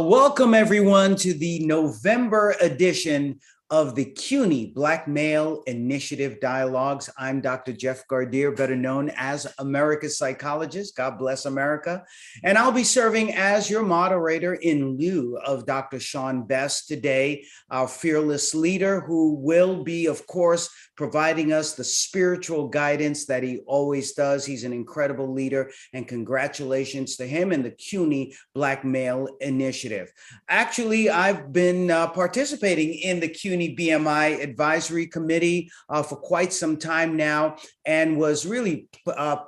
Welcome everyone to the November edition of the CUNY Black Male Initiative Dialogues. I'm Dr. Jeff Gardier, better known as America's Psychologist. God bless America. And I'll be serving as your moderator in lieu of Dr. Sean Best today, our fearless leader who will be, of course, providing us the spiritual guidance that he always does. He's an incredible leader, and congratulations to him and the CUNY Black Male Initiative. Actually, I've been participating in the CUNY BMI Advisory Committee for quite some time now, and was really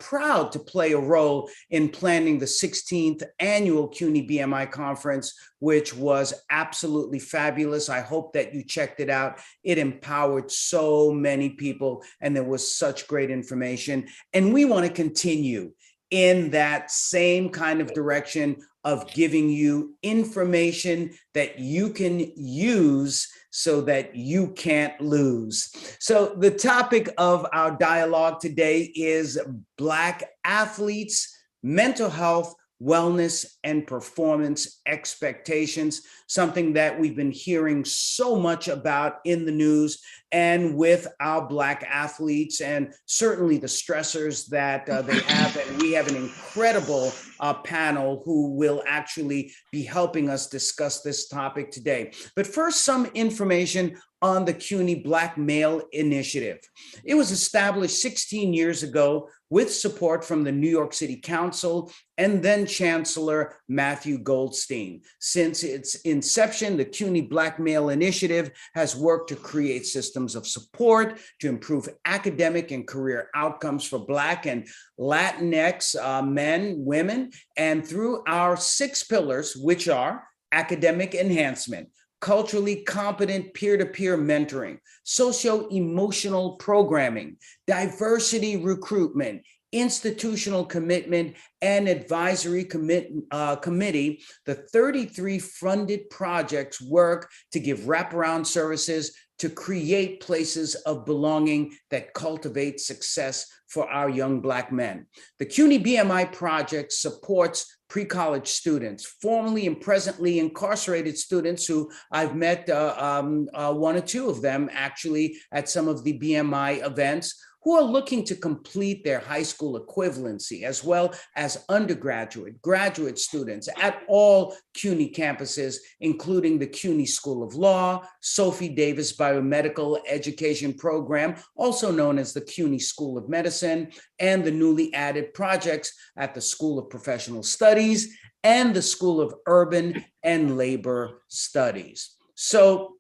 proud to play a role in planning the 16th annual CUNY BMI conference, which was absolutely fabulous. I hope that you checked it out. It empowered so many people, and there was such great information. And we want to continue in that same kind of direction of giving you information that you can use so that you can't lose. So the topic of our dialogue today is Black athletes, mental health, wellness, and performance expectations, something that we've been hearing so much about in the news and with our Black athletes, and certainly the stressors that they have. And we have an incredible panel who will actually be helping us discuss this topic today. But first, some information on the CUNY Black Male Initiative. It was established 16 years ago with support from the New York City Council and then Chancellor Matthew Goldstein. Since its inception, the CUNY Black Male Initiative has worked to create systems of support to improve academic and career outcomes for Black and Latinx men, women, and through our 6 pillars, which are academic enhancement, culturally competent peer-to-peer mentoring, socio-emotional programming, diversity recruitment, institutional commitment, and advisory committee, the 33 funded projects work to give wraparound services to create places of belonging that cultivate success for our young Black men. The CUNY BMI project supports pre-college students, formerly and presently incarcerated students who I've met one or two of them actually at some of the BMI events, who are looking to complete their high school equivalency, as well as undergraduate, graduate students at all CUNY campuses, including the CUNY School of Law, Sophie Davis Biomedical Education Program, also known as the CUNY School of Medicine, and the newly added projects at the School of Professional Studies and the School of Urban and Labor Studies. So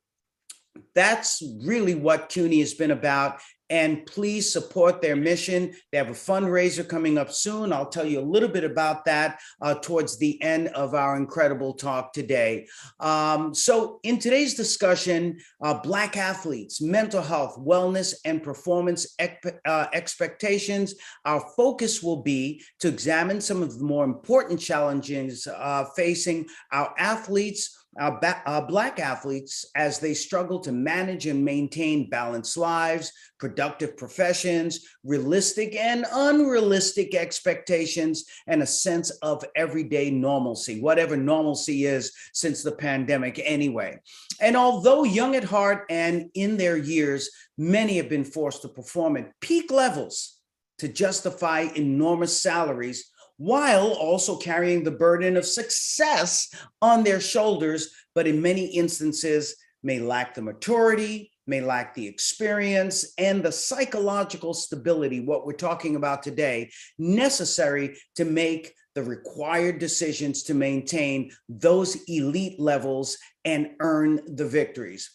that's really what CUNY has been about. And please support their mission. They have a fundraiser coming up soon. I'll tell you a little bit about that towards the end of our incredible talk today. So in today's discussion, Black athletes, mental health, wellness, and performance expectations, our focus will be to examine some of the more important challenges facing our athletes, Black athletes, as they struggle to manage and maintain balanced lives, productive professions, realistic and unrealistic expectations, and a sense of everyday normalcy, whatever normalcy is since the pandemic anyway. And although young at heart and in their years, many have been forced to perform at peak levels to justify enormous salaries, while also carrying the burden of success on their shoulders, but in many instances may lack the maturity, may lack the experience, and the psychological stability, what we're talking about today, necessary to make the required decisions to maintain those elite levels and earn the victories.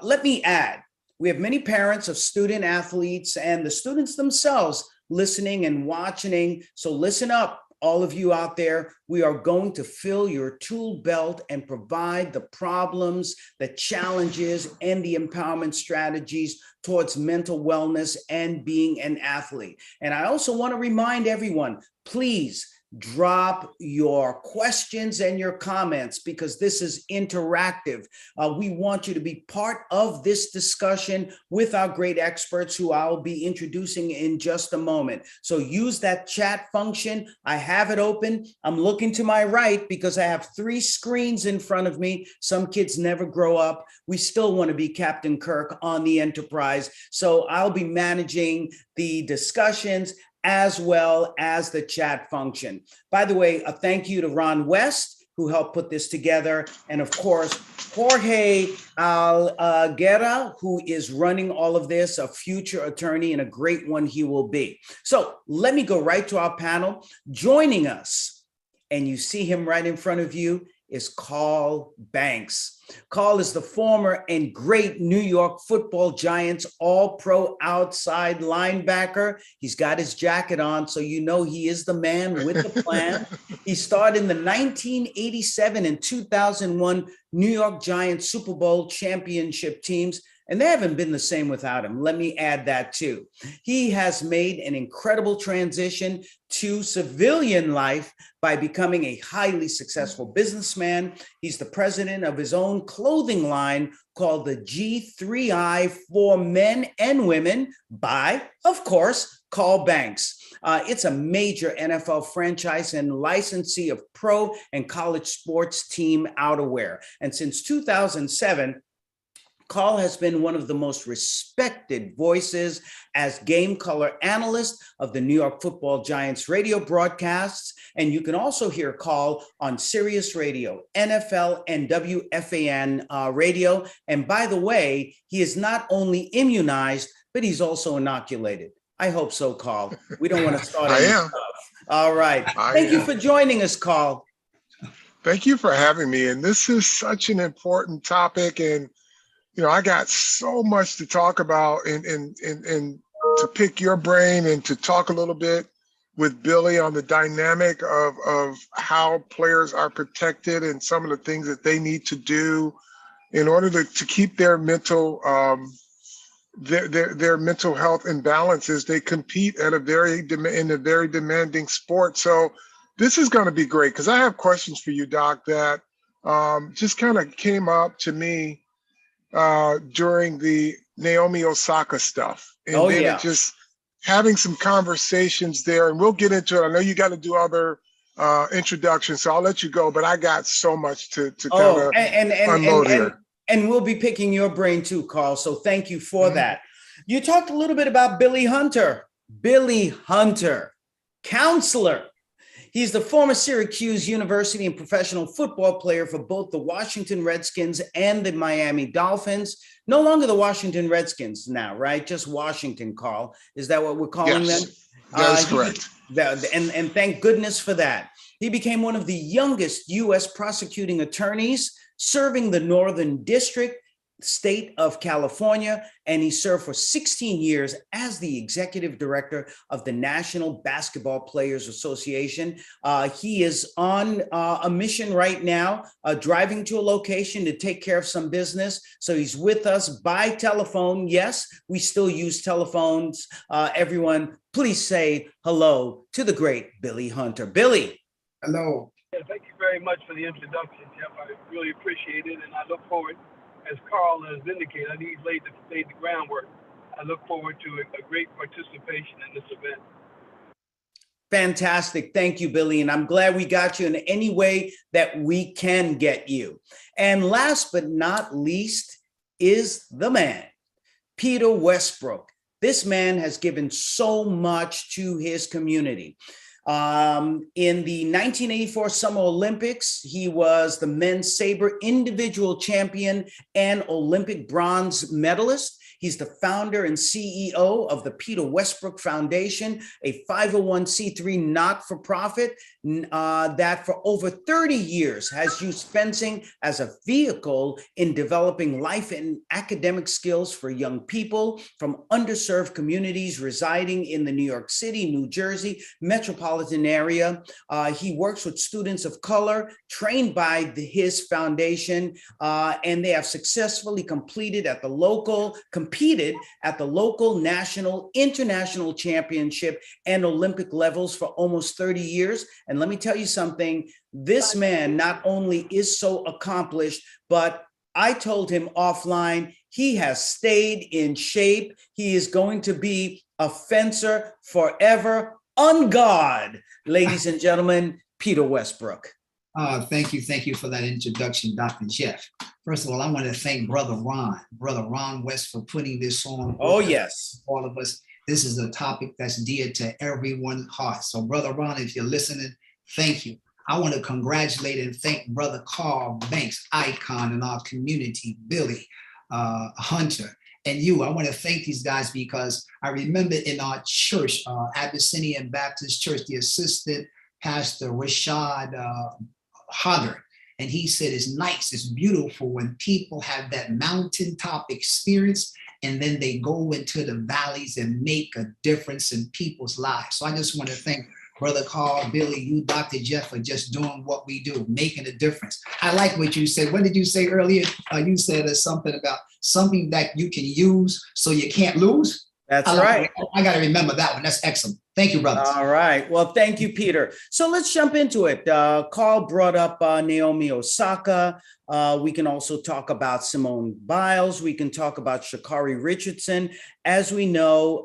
Let me add, we have many parents of student athletes and the students themselves listening and watching, so listen up. All of you out there, we are going to fill your tool belt and provide the problems, the challenges, and the empowerment strategies towards mental wellness and being an athlete. And I also want to remind everyone, please drop your questions and your comments because this is interactive. We want you to be part of this discussion with our great experts who I'll be introducing in just a moment. So use that chat function. I have it open. I'm looking to my right because I have 3 screens in front of me. Some kids never grow up. We still want to be Captain Kirk on the Enterprise. So I'll be managing the discussions as well as the chat function. By the way, a thank you to Ron West, who helped put this together. And of course, Jorge Alguera, who is running all of this, a future attorney and a great one he will be. So let me go right to our panel. Joining us, and you see him right in front of you, is Carl Banks. Carl is the former and great New York Football Giants all-pro outside linebacker. He's got his jacket on, so you know he is the man with the plan. He starred in the 1987 and 2001 New York Giants Super Bowl championship teams, and they haven't been the same without him. Let me add that too. He has made an incredible transition to civilian life by becoming a highly successful businessman. He's the president of his own clothing line called the G3I for men and women by, of course, Carl Banks. It's a major NFL franchise and licensee of pro and college sports team outerwear. And since 2007, Carl has been one of the most respected voices as game color analyst of the New York Football Giants radio broadcasts. And you can also hear Carl on Sirius Radio, NFL, and WFAN radio. And by the way, he is not only immunized, but he's also inoculated. I hope so, Carl. We don't want to start any stuff. All right. Thank you for joining us, Carl. Thank you for having me. And this is such an important topic. And you know, I got so much to talk about and to pick your brain and to talk a little bit with Billy on the dynamic of how players are protected and some of the things that they need to do in order to keep their mental their mental health in balance as they compete at in a very demanding sport. So this is going to be great because I have questions for you, Doc, that just kind of came up to me during the Naomi Osaka stuff. And then just having some conversations there, and we'll get into it. I know you got to do other introductions, so I'll let you go, but I got so much to kind of unload here. And we'll be picking your brain too, Carl, so thank you for that. You talked a little bit about Billy Hunter. Billy Hunter, counselor. He's the former Syracuse University and professional football player for both the Washington Redskins and the Miami Dolphins. No longer the Washington Redskins now, right? Just Washington, Carl. Is that what we're calling them? That is correct. And thank goodness for that. He became one of the youngest U.S. prosecuting attorneys serving the Northern District, state of California, and he served for 16 years as the executive director of the National Basketball Players Association. He is on a mission right now, driving to a location to take care of some business. So he's with us by telephone. Yes, we still use telephones. Everyone, please say hello to the great Billy Hunter. Billy. Hello. Yeah, thank you very much for the introduction, Jeff. I really appreciate it, and I look forward, as Carl has indicated, I think he's laid the groundwork. I look forward to a great participation in this event. Fantastic. Thank you, Billy. And I'm glad we got you in any way that we can get you. And last but not least is the man, Peter Westbrook. This man has given so much to his community. In the 1984 Summer Olympics, he was the men's saber individual champion and Olympic bronze medalist. He's the founder and CEO of the Peter Westbrook Foundation, a 501c3 not-for-profit that for over 30 years has used fencing as a vehicle in developing life and academic skills for young people from underserved communities residing in the New York City, New Jersey metropolitan area. He works with students of color trained by his foundation, and they have successfully competed at the local competed at the local, national, international championship and Olympic levels for almost 30 years. And let me tell you something, this man not only is so accomplished, but I told him offline, he has stayed in shape. He is going to be a fencer forever. On God, ladies and gentlemen, Peter Westbrook. Thank you for that introduction, Dr. Jeff. First of all, I want to thank Brother Ron West, for putting this on. Oh, yes. All of us. This is a topic that's dear to everyone's heart. So, Brother Ron, if you're listening, thank you. I want to congratulate and thank Brother Carl Banks, icon in our community, Billy Hunter, and you. I want to thank these guys because I remember in our church, Abyssinian Baptist Church, the assistant pastor, Rashad Hodder, and he said it's nice, it's beautiful when people have that mountaintop experience and then they go into the valleys and make a difference in people's lives. So I just want to thank Brother Carl, Billy, you, Dr. Jeff, for just doing what we do, making a difference. I like what you said. What did you say earlier? You said something about something that you can use so you can't lose. That's right. I got to remember that one. That's excellent. Thank you, brothers. All right. Well, thank you, Peter. So let's jump into it. Carl brought up Naomi Osaka. We can also talk about Simone Biles. We can talk about Sha'Carri Richardson. As we know,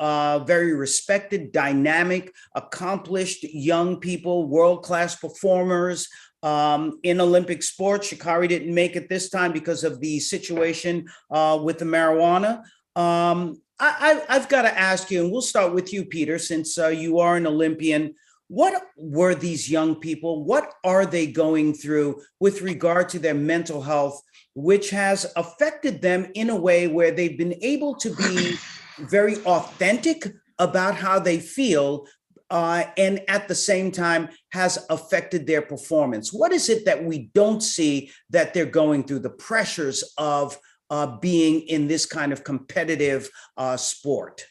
very respected, dynamic, accomplished young people, world-class performers in Olympic sports. Sha'Carri didn't make it this time because of the situation with the marijuana. I've got to ask you, and we'll start with you, Peter, since you are an Olympian. What were these young people? What are they going through with regard to their mental health, which has affected them in a way where they've been able to be very authentic about how they feel, and at the same time has affected their performance? What is it that we don't see that they're going through, the pressures of being in this kind of competitive sport?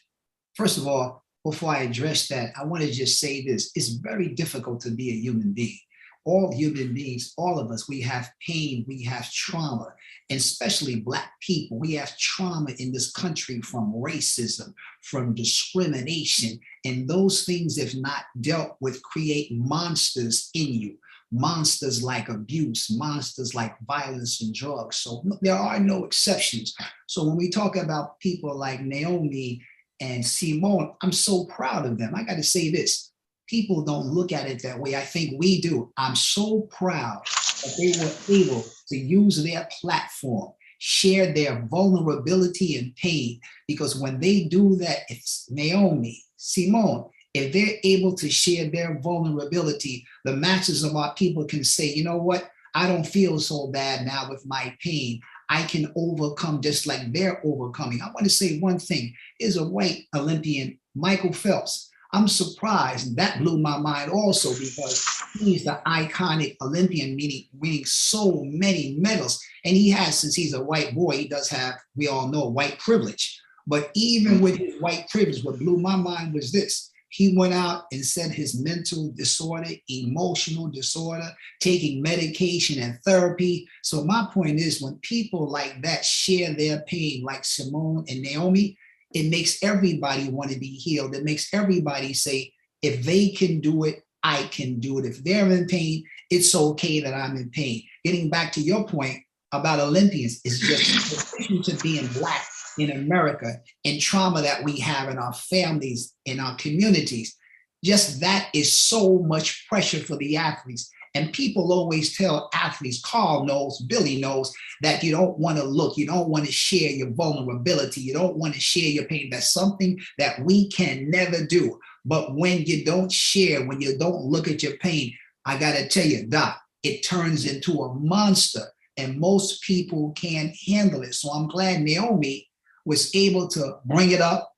First of all, before I address that, I want to just say this. It's very difficult to be a human being. All human beings, all of us, we have pain, we have trauma, and especially Black people. We have trauma in this country from racism, from discrimination, and those things, if not dealt with, create monsters in you. Monsters like abuse, monsters like violence and drugs. So there are no exceptions. So when we talk about people like Naomi and Simone, I'm so proud of them. I got to say this. People don't look at it that way. I think we do. I'm so proud that they were able to use their platform, share their vulnerability and pain, because when they do that, it's Naomi, Simone, if they're able to share their vulnerability, the masses of our people can say, you know what? I don't feel so bad now with my pain. I can overcome just like they're overcoming. I want to say one thing. Is a white Olympian, Michael Phelps. I'm surprised. That blew my mind also because he's the iconic Olympian, meaning winning so many medals. And he has, since he's a white boy, he does have, we all know, white privilege. But even with his white privilege, what blew my mind was this. He went out and said his mental disorder, emotional disorder, taking medication and therapy. So my point is, when people like that share their pain, like Simone and Naomi, it makes everybody want to be healed. It makes everybody say, if they can do it, I can do it. If they're in pain, it's okay that I'm in pain. Getting back to your point about Olympians, it's just in addition to being Black in America and trauma that we have in our families, in our communities, just that is so much pressure for the athletes. And people always tell athletes, Carl knows, Billy knows, that you don't want to look, you don't want to share your vulnerability, you don't want to share your pain. That's something that we can never do. But when you don't share, when you don't look at your pain, I got to tell you, Doc, it turns into a monster, and most people can't handle it. So I'm glad Naomi was able to bring it up,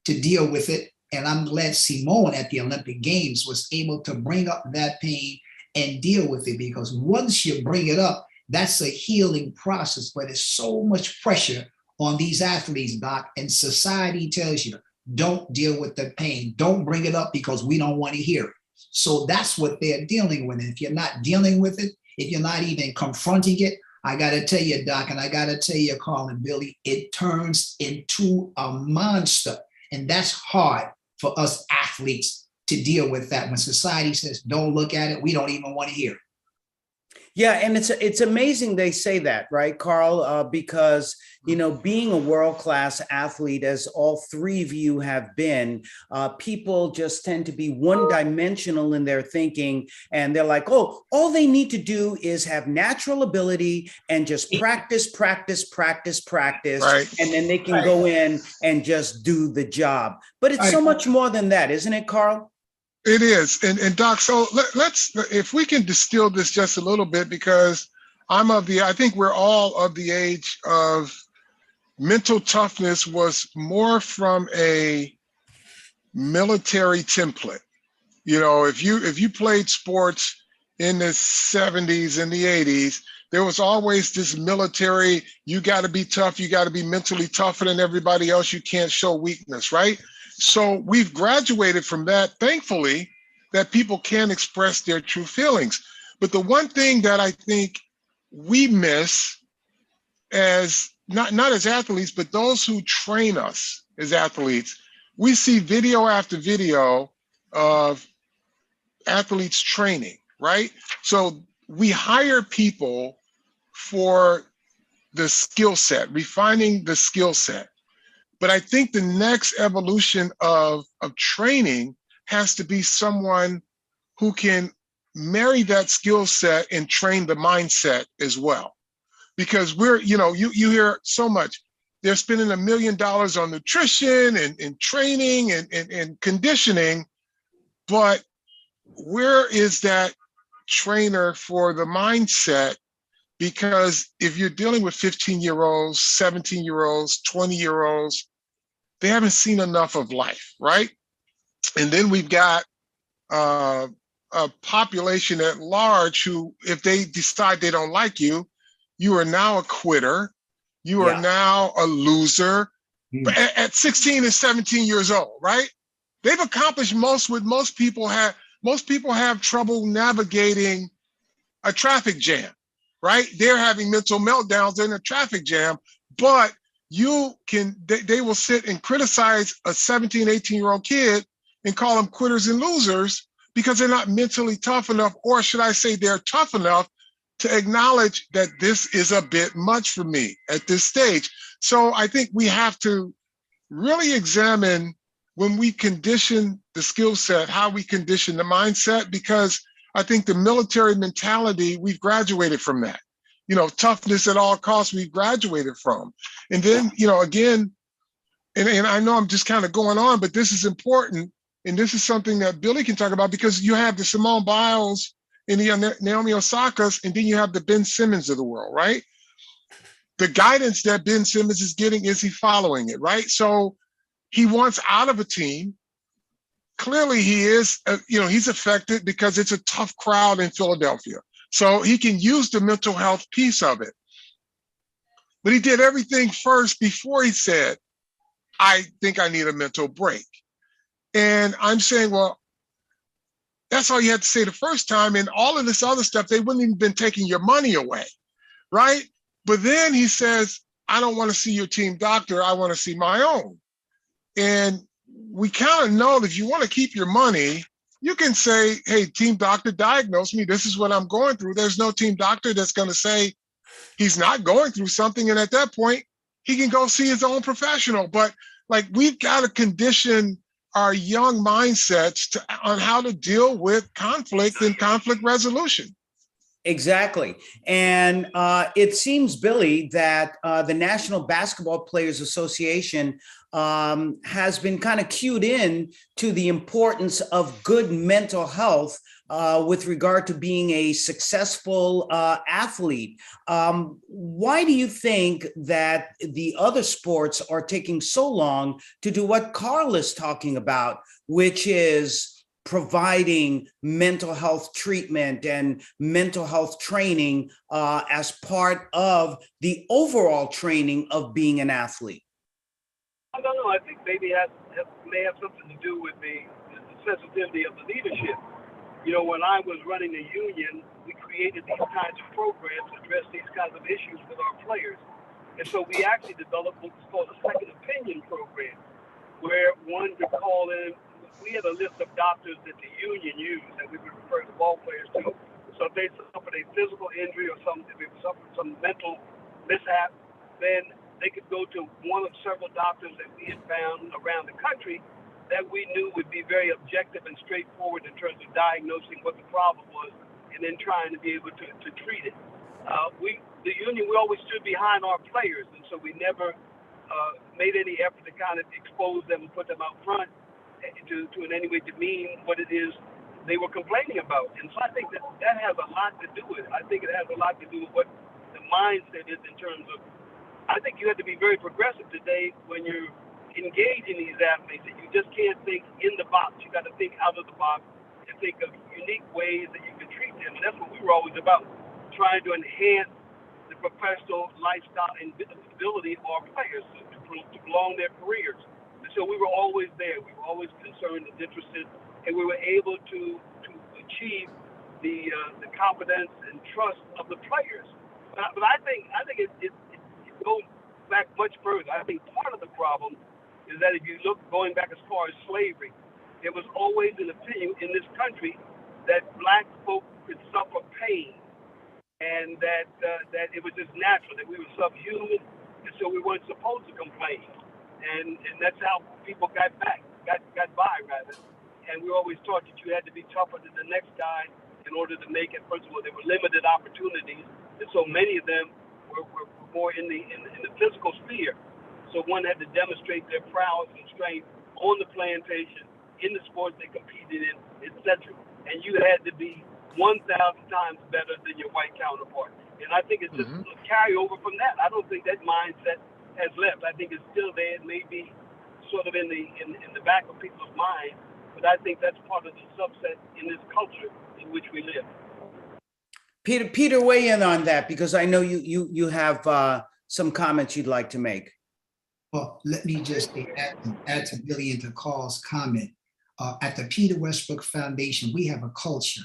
to deal with it. And I'm glad Simone at the Olympic Games was able to bring up that pain and deal with it, because once you bring it up, that's a healing process. But it's so much pressure on these athletes, Doc, and society tells you, don't deal with the pain. Don't bring it up because we don't want to hear it. So that's what they're dealing with. And if you're not dealing with it, if you're not even confronting it, I got to tell you, Doc, and I got to tell you, Carl and Billy, it turns into a monster. And that's hard for us athletes to deal with that. When society says, don't look at it, we don't even want to hear it. Yeah, and it's amazing they say that, right, Carl? Because, you know, being a world-class athlete, as all three of you have been, people just tend to be one-dimensional in their thinking, and they're like, oh, all they need to do is have natural ability and just practice, practice, practice, practice, Right. and then they can go in and just do the job. But it's so much more than that, isn't it, Carl? It is. And Doc, so let's, if we can distill this just a little bit, because I think we're all of the age of mental toughness was more from a military template. You know, if you played sports in the 70s and the 80s, there was always this military, you got to be tough, you got to be mentally tougher than everybody else, you can't show weakness, right? So we've graduated from that, thankfully, that people can express their true feelings. But the one thing that I think we miss as, not as athletes, but those who train us as athletes, we see video after video of athletes training, right? So we hire people for the skill set, refining the skill set. But I think the next evolution of training has to be someone who can marry that skill set and train the mindset as well. Because we're, you know, you hear so much, they're spending $1 million on nutrition and training and conditioning, but where is that trainer for the mindset? Because if you're dealing with 15-year-olds, 17-year-olds, 20-year-olds, they haven't seen enough of life, right? And then we've got a population at large who, if they decide they don't like you, you are now a quitter. You are now a loser. But at 16 and 17 years old, right? They've accomplished most people have trouble navigating a traffic jam, right? They're having mental meltdowns in a traffic jam, but they will sit and criticize a 17, 18-year-old kid and call them quitters and losers because they're not mentally tough enough, or should I say they're tough enough to acknowledge that this is a bit much for me at this stage. So I think we have to really examine, when we condition the skill set, how we condition the mindset, because I think the military mentality, we've graduated from that. You know, toughness at all costs, we've graduated from. And then, you know, again, and I know I'm just kind of going on, but this is important. And this is something that Billy can talk about, because you have the Simone Biles and the Naomi Osaka's, and then you have the Ben Simmons of the world, right? The guidance that Ben Simmons is getting, is he following it, right? So he wants out of a team. Clearly he is, you know, he's affected because it's a tough crowd in Philadelphia. So he can use the mental health piece of it. But he did everything first before he said, I think I need a mental break. And I'm saying, well, that's all you had to say the first time. And all of this other stuff, they wouldn't even been taking your money away, right? But then he says, I don't want to see your team doctor, I want to see my own. And we kind of know that if you want to keep your money, you can say, hey, team doctor, diagnose me. This is what I'm going through. There's no team doctor that's going to say he's not going through something. And at that point, he can go see his own professional. But like, we've got to condition our young mindsets on how to deal with conflict and conflict resolution. Exactly. And it seems, Billy, that the National Basketball Players Association has been kind of cued in to the importance of good mental health with regard to being a successful athlete. Why do you think that the other sports are taking so long to do what Carl is talking about, which is providing mental health treatment and mental health training as part of the overall training of being an athlete? I don't know. I think maybe that may have something to do with the sensitivity of the leadership. You know, when I was running the union, we created these kinds of programs to address these kinds of issues with our players. And so we actually developed what's called a second opinion program, where one could call in. We had a list of doctors that the union used that we would refer the ball players to. So if they suffered a physical injury or if they suffered some mental mishap, then they could go to one of several doctors that we had found around the country that we knew would be very objective and straightforward in terms of diagnosing what the problem was and then trying to be able to treat it. The union, we always stood behind our players, and so we never made any effort to kind of expose them and put them out front to in any way demean what it is they were complaining about. And so I think that has a lot to do with it. I think it has a lot to do with what the mindset is in terms of, I think you have to be very progressive today when you're engaging these athletes, that you just can't think in the box. You got to think out of the box and think of unique ways that you can treat them. And that's what we were always about, trying to enhance the professional lifestyle and ability of our players to prolong their careers. And so we were always there. We were always concerned and interested, and we were able to achieve the confidence and trust of the players. But I think it goes back much further. I think part of the problem is that if you look going back as far as slavery, there was always an opinion in this country that black folk could suffer pain, and that it was just natural, that we were subhuman, and so we weren't supposed to complain. And that's how people got by. And we always taught that you had to be tougher than the next guy in order to make it. First of all, there were limited opportunities, and so many of them were more in the physical sphere. So one had to demonstrate their prowess and strength on the plantation, in the sports they competed in, etc. And you had to be 1,000 times better than your white counterpart. And I think it's just a carryover from that. I don't think that mindset has left. I think it's still there. It may be sort of in the back of people's minds, but I think that's part of the subset in this culture in which we live. Peter, weigh in on that, because I know you have some comments you'd like to make. Well, let me just add to Billy and to Carl's comment. At the Peter Westbrook Foundation, we have a culture,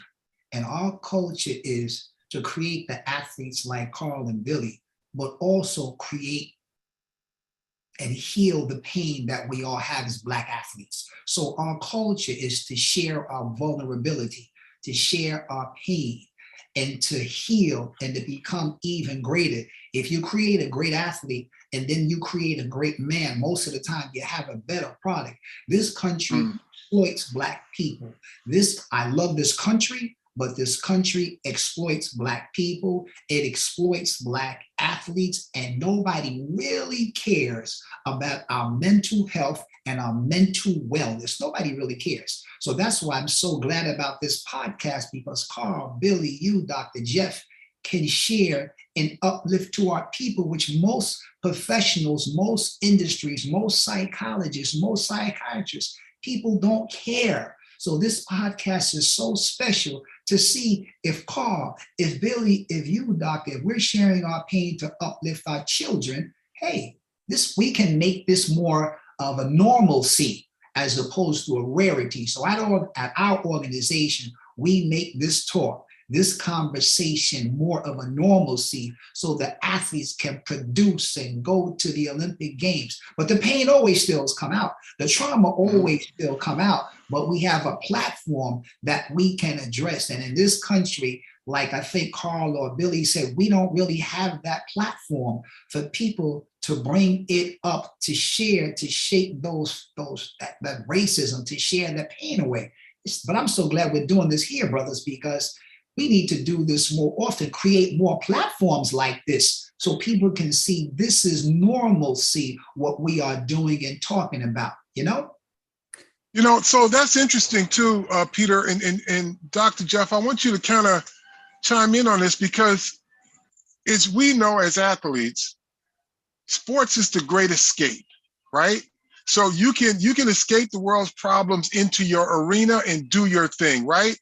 and our culture is to create the athletes like Carl and Billy, but also create and heal the pain that we all have as Black athletes. So our culture is to share our vulnerability, to share our pain, and to heal and to become even greater. If you create a great athlete and then you create a great man, most of the time you have a better product. This country exploits Black people. I love this country, but this country exploits Black people. It exploits Black athletes, and nobody really cares about our mental health and our mental wellness. Nobody really cares. So that's why I'm so glad about this podcast, because Carl, Billy, you, Dr. Jeff, can share and uplift to our people, which most professionals, most industries, most psychologists, most psychiatrists, people don't care. So this podcast is so special to see if Carl, if Billy, if you, doctor, if we're sharing our pain to uplift our children, hey, we can make this more of a normalcy as opposed to a rarity. So at our organization, we make this talk, this conversation more of a normalcy so the athletes can produce and go to the Olympic Games. But the pain always still come out. The trauma always still come out, but we have a platform that we can address. And in this country, like I think Carl or Billy said, we don't really have that platform for people to bring it up, to share, to shake that racism, to share that pain away. But I'm so glad we're doing this here, brothers, because we need to do this more often, create more platforms like this so people can see this is normalcy, what we are doing and talking about, you know? You know, so that's interesting too, Peter and Dr. Jeff. I want you to kind of chime in on this, because as we know as athletes, sports is the great escape, right? So you can escape the world's problems into your arena and do your thing, right?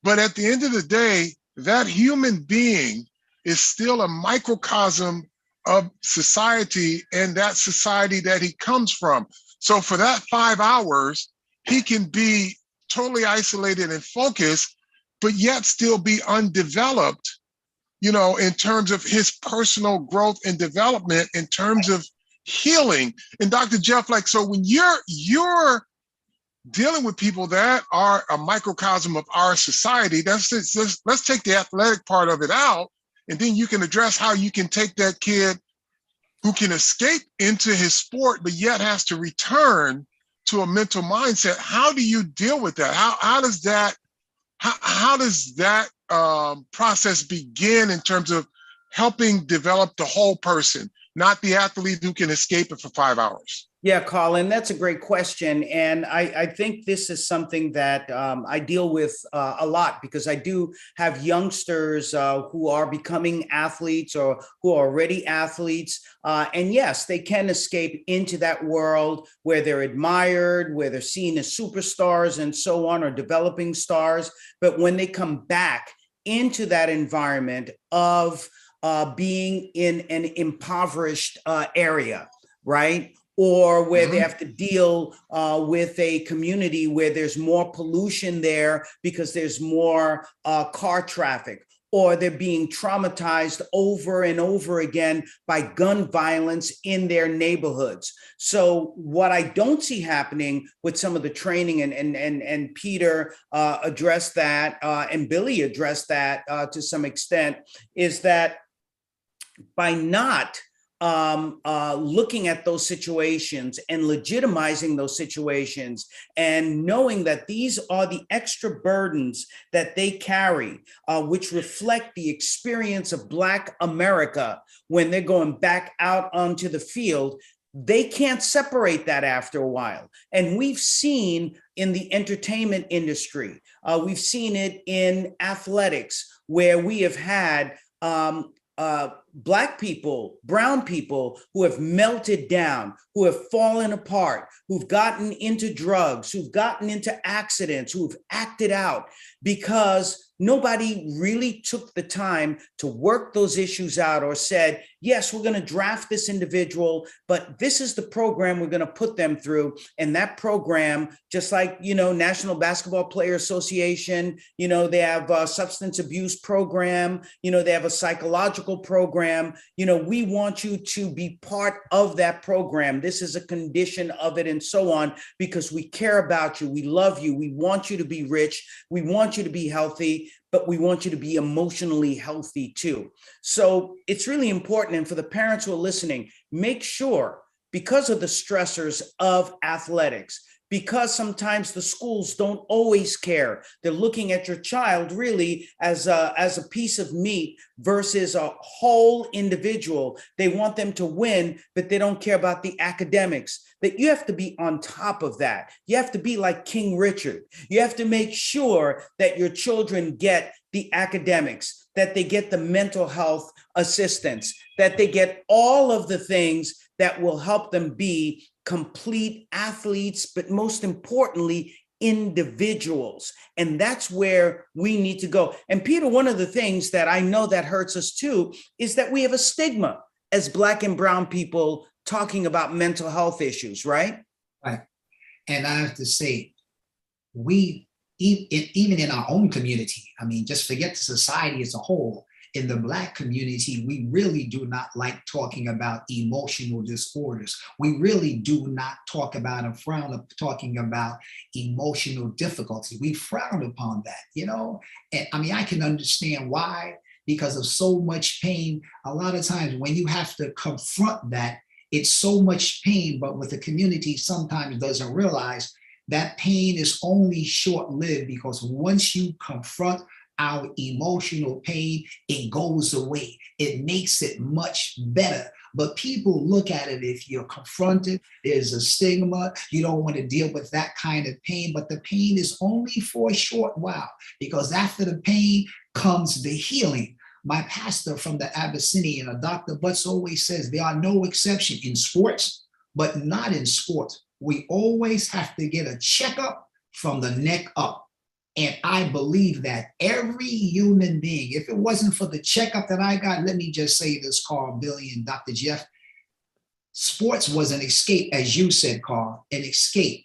But at the end of the day, that human being is still a microcosm of society and that society that he comes from. So for that 5 hours, he can be totally isolated and focused, but yet still be undeveloped, you know, in terms of his personal growth and development, in terms of healing. And Dr. Jeff, like, so when you're dealing with people that are a microcosm of our society, let's take the athletic part of it out, and then you can address how you can take that kid who can escape into his sport, but yet has to return to a mental mindset. How do you deal with that? How does that process begin in terms of helping develop the whole person, not the athlete who can escape it for 5 hours? Yeah, Colin, that's a great question. And I think this is something that I deal with a lot, because I do have youngsters who are becoming athletes or who are already athletes. And yes, they can escape into that world where they're admired, where they're seen as superstars and so on, or developing stars. But when they come back into that environment of being in an impoverished area, right? Or where they have to deal with a community where there's more pollution there because there's more car traffic, or they're being traumatized over and over again by gun violence in their neighborhoods. So what I don't see happening with some of the training, and Peter addressed that, and Billy addressed that to some extent, is that by not looking at those situations and legitimizing those situations, and knowing that these are the extra burdens that they carry, which reflect the experience of Black America when they're going back out onto the field, they can't separate that after a while. And we've seen in the entertainment industry, we've seen it in athletics, where we have had Black people, brown people who have melted down, who have fallen apart, who've gotten into drugs, who've gotten into accidents, who've acted out because nobody really took the time to work those issues out, or said, yes, we're going to draft this individual, but this is the program we're going to put them through. And that program, just like, you know, National Basketball Player Association, you know, they have a substance abuse program, you know, they have a psychological program. You know, we want you to be part of that program. This is a condition of it, and so on, because we care about you. We love you. We want you to be rich. We want you to be healthy, but we want you to be emotionally healthy too. So it's really important. And for the parents who are listening, make sure, because of the stressors of athletics, because sometimes the schools don't always care. They're looking at your child really as a piece of meat versus a whole individual. They want them to win, but they don't care about the academics. That you have to be on top of that. You have to be like King Richard. You have to make sure that your children get the academics, that they get the mental health assistance, that they get all of the things that will help them be complete athletes, but most importantly, individuals. And that's where we need to go. And Peter, one of the things that I know that hurts us too is that we have a stigma as Black and brown people talking about mental health issues, right? Right. And I have to say, we, even in our own community, I mean, just forget the society as a whole. In the Black community, we really do not like talking about emotional disorders. We really do not talk about and frown up talking about emotional difficulty. We frown upon that, you know? And I mean, I can understand why, because of so much pain. A lot of times when you have to confront that, it's so much pain, but what the community sometimes doesn't realize, that pain is only short-lived, because once you confront our emotional pain, it goes away. It makes it much better. But people look at it, if you're confronted, there's a stigma. You don't want to deal with that kind of pain, but the pain is only for a short while, because after the pain comes the healing. My pastor from the Abyssinian, Dr. Butts, always says there are no exceptions in sports, but not in sports. We always have to get a checkup from the neck up. And I believe that every human being, if it wasn't for the checkup that I got, let me just say this, Carl, Billy, and Dr. Jeff, sports was an escape, as you said, Carl, an escape.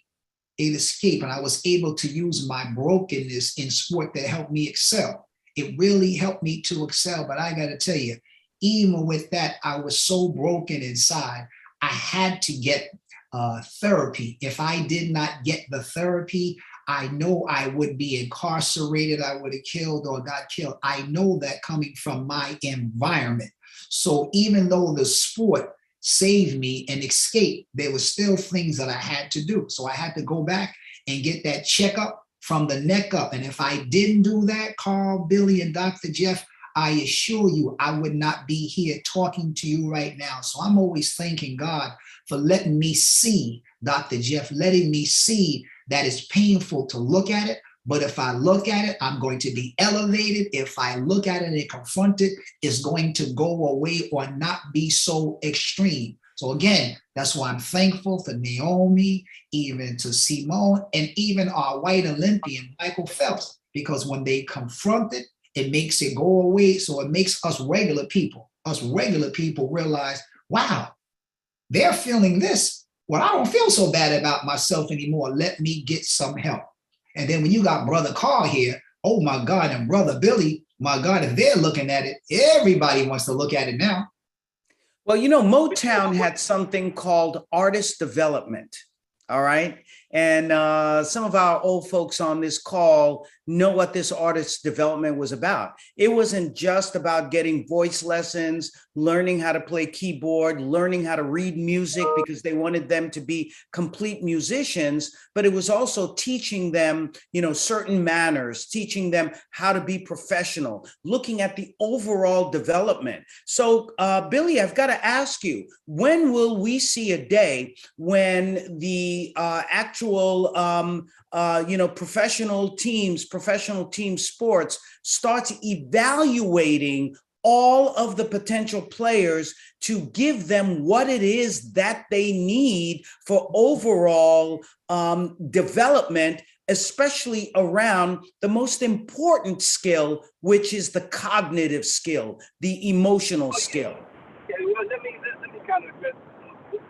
it escaped, and I was able to use my brokenness in sport that helped me excel. It really helped me to excel. But I got to tell you, even with that, I was so broken inside. I had to get therapy. If I did not get the therapy, I know I would be incarcerated. I would have killed or got killed. I know that coming from my environment. So even though the sport saved me and escaped, there were still things that I had to do. So I had to go back and get that checkup from the neck up. And if I didn't do that, Carl, Billy, and Dr. Jeff, I assure you, I would not be here talking to you right now. So I'm always thanking God for letting me see, Dr. Jeff, letting me see that it's painful to look at it. But if I look at it, I'm going to be elevated. If I look at it and confront it, it's going to go away or not be so extreme. So again, that's why I'm thankful for Naomi, even to Simone, and even our white Olympian, Michael Phelps, because when they confront it, it makes it go away. So it makes us regular people realize, wow, they're feeling this. Well, I don't feel so bad about myself anymore. Let me get some help. And then when you got Brother Carl here, oh my God, and Brother Billy, my God, if they're looking at it, everybody wants to look at it now. Well, you know, Motown had something called artist development. All right. And some of our old folks on this call know what this artist development was about. It wasn't just about getting voice lessons, learning how to play keyboard, learning how to read music because they wanted them to be complete musicians, but it was also teaching them, you know, certain manners, teaching them how to be professional, looking at the overall development. So, Billy, I've got to ask you, when will we see a day when the actual, professional team sports starts evaluating all of the potential players to give them what it is that they need for overall development, especially around the most important skill, which is the cognitive skill, the emotional skill? Yeah, well, let me kind of address.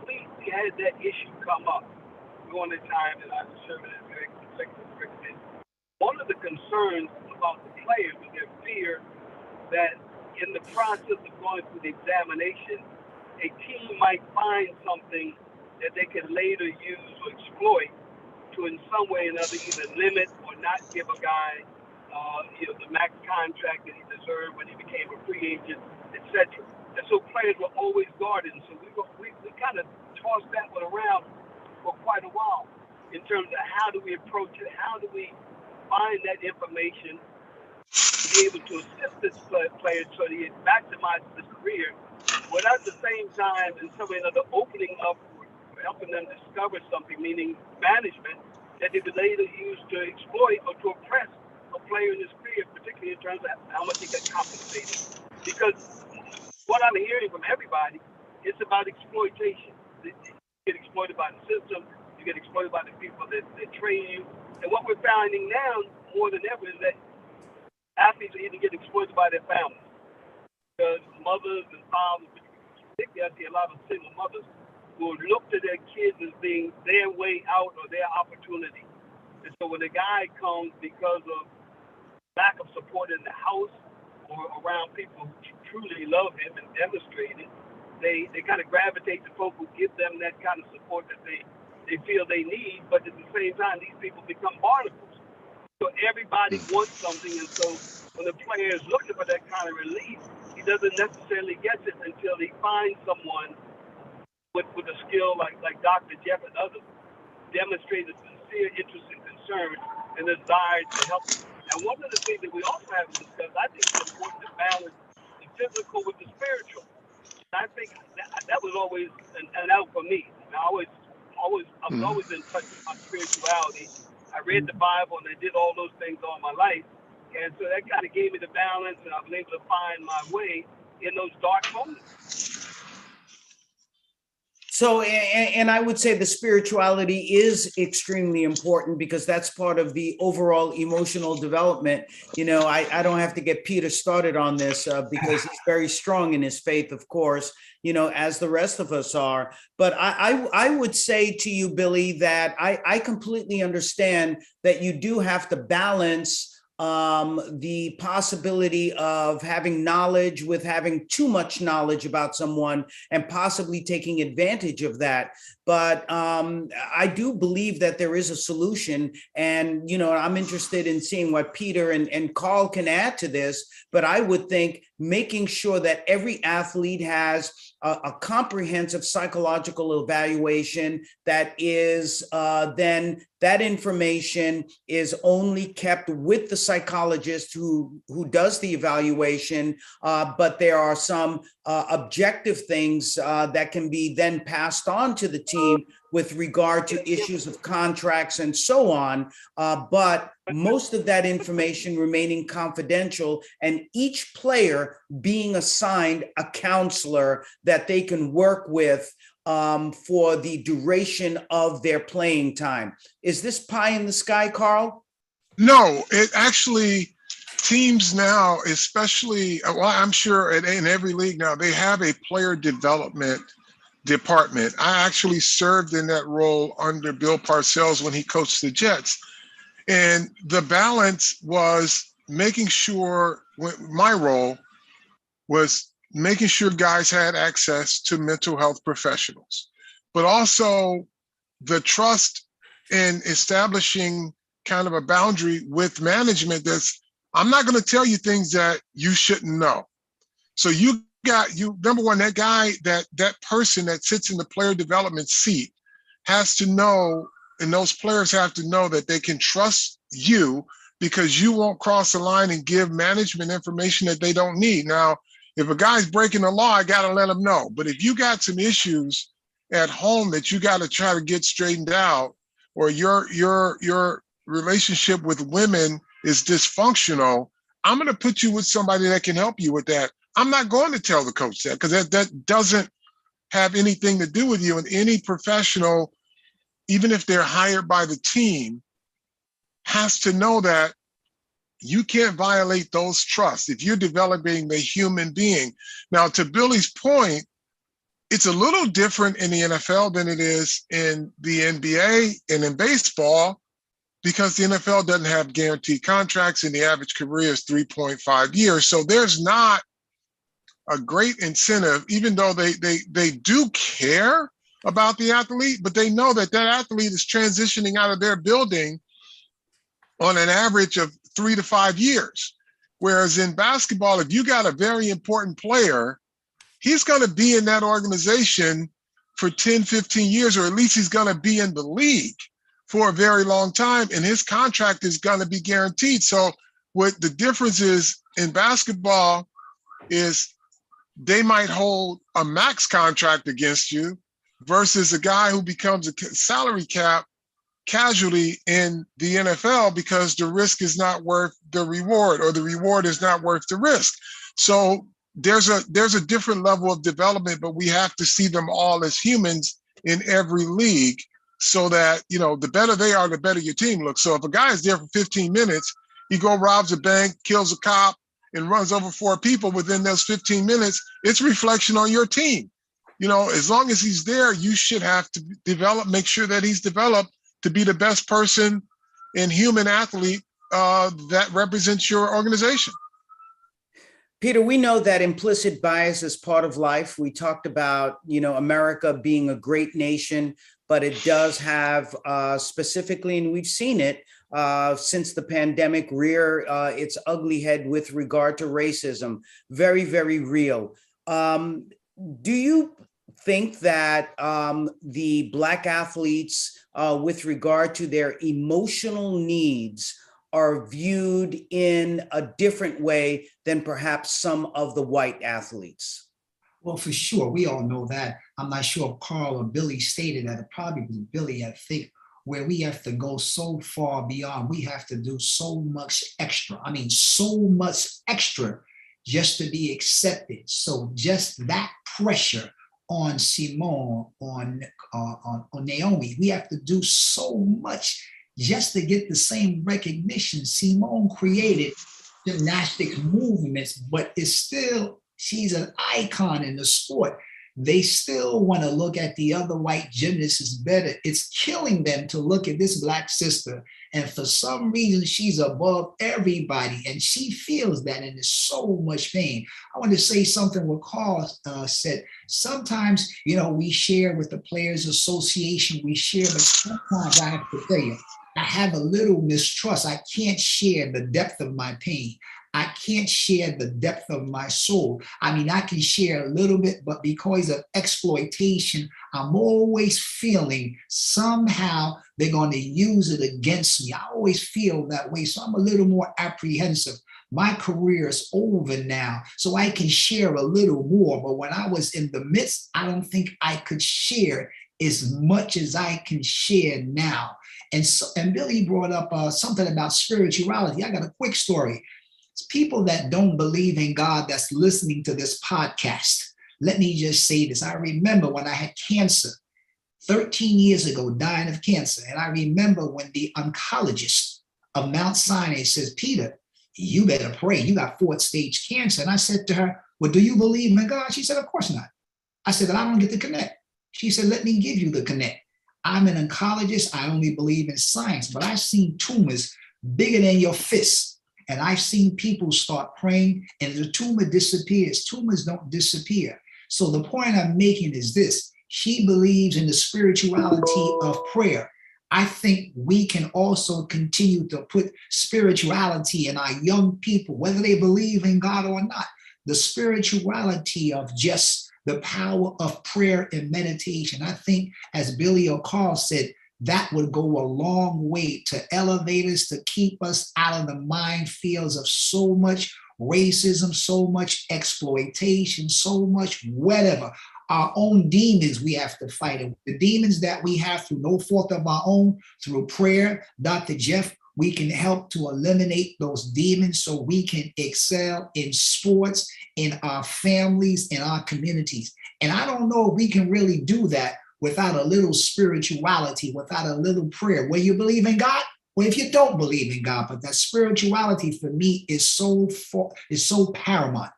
We had that issue come up during the time that I was serving as executive president. One of the concerns about the players was their fear that in the process of going through the examination, a team might find something that they could later use or exploit to in some way or another either limit or not give a guy the max contract that he deserved when he became a free agent, etc. And so players were always guarded. And so we kind of tossed that one around for quite a while in terms of how do we approach it, how do we find that information to be able to assist this player so that he maximizes his career, but at the same time, in some way or another, opening up for helping them discover something, meaning management, that they could later use to exploit or to oppress a player in his career, particularly in terms of how much he got compensated. Because what I'm hearing from everybody, it's about exploitation. You get exploited by the system, you get exploited by the people that train you. And what we're finding now more than ever is that athletes are either getting exploited by their families. Because mothers and fathers, particularly I see a lot of single mothers who look to their kids as being their way out or their opportunity. And so when a guy comes because of lack of support in the house or around people who truly love him and demonstrate it, they kind of gravitate to folk who give them that kind of support that they feel they need, but at the same time, these people become barnacles. So everybody wants something, and so when the player is looking for that kind of relief, he doesn't necessarily get it until he finds someone with a skill like Dr. Jeff and others demonstrate a sincere interest and concern and desire to help them. And one of the things that we also have to discuss, I think it's important to balance the physical with the spiritual. And I think that was always an out for me. I was always in touch with my spirituality. I read the Bible and I did all those things all my life. And so that kind of gave me the balance, and I was able to find my way in those dark moments. So, and I would say the spirituality is extremely important because that's part of the overall emotional development. You know, I don't have to get Peter started on this because he's very strong in his faith, of course, you know, as the rest of us are. But I would say to you, Billy, that I completely understand that you do have to balance the possibility of having knowledge with having too much knowledge about someone and possibly taking advantage of that. But I do believe that there is a solution. And, you know, I'm interested in seeing what Peter and Carl can add to this. But I would think making sure that every athlete has a comprehensive psychological evaluation that is then that information is only kept with the psychologist who does the evaluation, but there are some objective things that can be then passed on to the team with regard to issues of contracts and so on. But most of that information remaining confidential and each player being assigned a counselor that they can work with for the duration of their playing time. Is this pie in the sky, Carl? No, it actually, teams now, especially, well, I'm sure in every league now, they have a player development department. I actually served in that role under Bill Parcells when he coached the Jets. And the balance was making sure, my role was making sure guys had access to mental health professionals, but also the trust in establishing kind of a boundary with management that's, I'm not going to tell you things that you shouldn't know. So number one, that guy, that person that sits in the player development seat has to know, and those players have to know that they can trust you because you won't cross the line and give management information that they don't need. Now, if a guy's breaking the law, I got to let him know. But if you got some issues at home that you got to try to get straightened out, or your relationship with women is dysfunctional, I'm going to put you with somebody that can help you with that. I'm not going to tell the coach that because that doesn't have anything to do with you. And any professional, even if they're hired by the team, has to know that you can't violate those trusts if you're developing the human being. Now, to Billy's point, it's a little different in the NFL than it is in the NBA and in baseball because the NFL doesn't have guaranteed contracts and the average career is 3.5 years. So there's not a great incentive, even though they do care about the athlete, but they know that athlete is transitioning out of their building on an average of 3 to 5 years. Whereas in basketball, if you got a very important player, he's going to be in that organization for 10, 15 years, or at least he's going to be in the league for a very long time, and his contract is going to be guaranteed. So what the difference is in basketball is they might hold a max contract against you versus a guy who becomes a salary cap casualty in the NFL because the risk is not worth the reward, or the reward is not worth the risk. So there's a different level of development, but we have to see them all as humans in every league so that, you know, the better they are, the better your team looks. So if a guy is there for 15 minutes, he robs a bank, kills a cop, and runs over 4 people within those 15 minutes, it's reflection on your team. You know, as long as he's there, you should have to make sure that he's developed to be the best person and human athlete that represents your organization. Peter, we know that implicit bias is part of life. We talked about, you know, America being a great nation, but it does have specifically, and we've seen it since the pandemic, rear its ugly head with regard to racism. Very, very real. Do you think that the Black athletes, with regard to their emotional needs, are viewed in a different way than perhaps some of the white athletes? Well, for sure, we all know that. I'm not sure if Carl or Billy stated that. It probably was Billy, I think, where we have to go so far beyond. We have to do so much extra. I mean, so much extra just to be accepted. So just that pressure on Simone, on Naomi. We have to do so much just to get the same recognition. Simone created gymnastics movements, but she's an icon in the sport. They still want to look at the other white gymnasts as better. It's killing them to look at this Black sister. And for some reason, she's above everybody. And she feels that and is so much pain. I want to say something what Carl said. Sometimes, we share with the Players Association, we share, but sometimes I have to tell you, I have a little mistrust. I can't share the depth of my pain. I can't share the depth of my soul. I mean, I can share a little bit, but because of exploitation, I'm always feeling somehow they're going to use it against me. I always feel that way. So I'm a little more apprehensive. My career is over now, so I can share a little more. But when I was in the midst, I don't think I could share as much as I can share now. And Billy brought up something about spirituality. I got a quick story. It's people that don't believe in God that's listening to this podcast. Let me just say this. I remember when I had cancer 13 years ago, dying of cancer. And I remember when the oncologist of Mount Sinai says, Peter, you better pray. You got 4th stage cancer. And I said to her, well, do you believe in God? She said, of course not. I said, I don't get the connect. She said, let me give you the connect. I'm an oncologist. I only believe in science, but I've seen tumors bigger than your fist. And I've seen people start praying and the tumor disappears. Tumors don't disappear. So the point I'm making is this. She believes in the spirituality of prayer. I think we can also continue to put spirituality in our young people, whether they believe in God or not. The spirituality of just the power of prayer and meditation. I think, as Billy or Carl said, that would go a long way to elevate us, to keep us out of the minefields of so much racism, so much exploitation, so much whatever. Our own demons we have to fight. And the demons that we have through no fault of our own, through prayer, Dr. Jeff, we can help to eliminate those demons so we can excel in sports, in our families, in our communities. And I don't know if we can really do that without a little spirituality, without a little prayer. Where you believe in God, well, if you don't believe in God, but that spirituality for me is so paramount.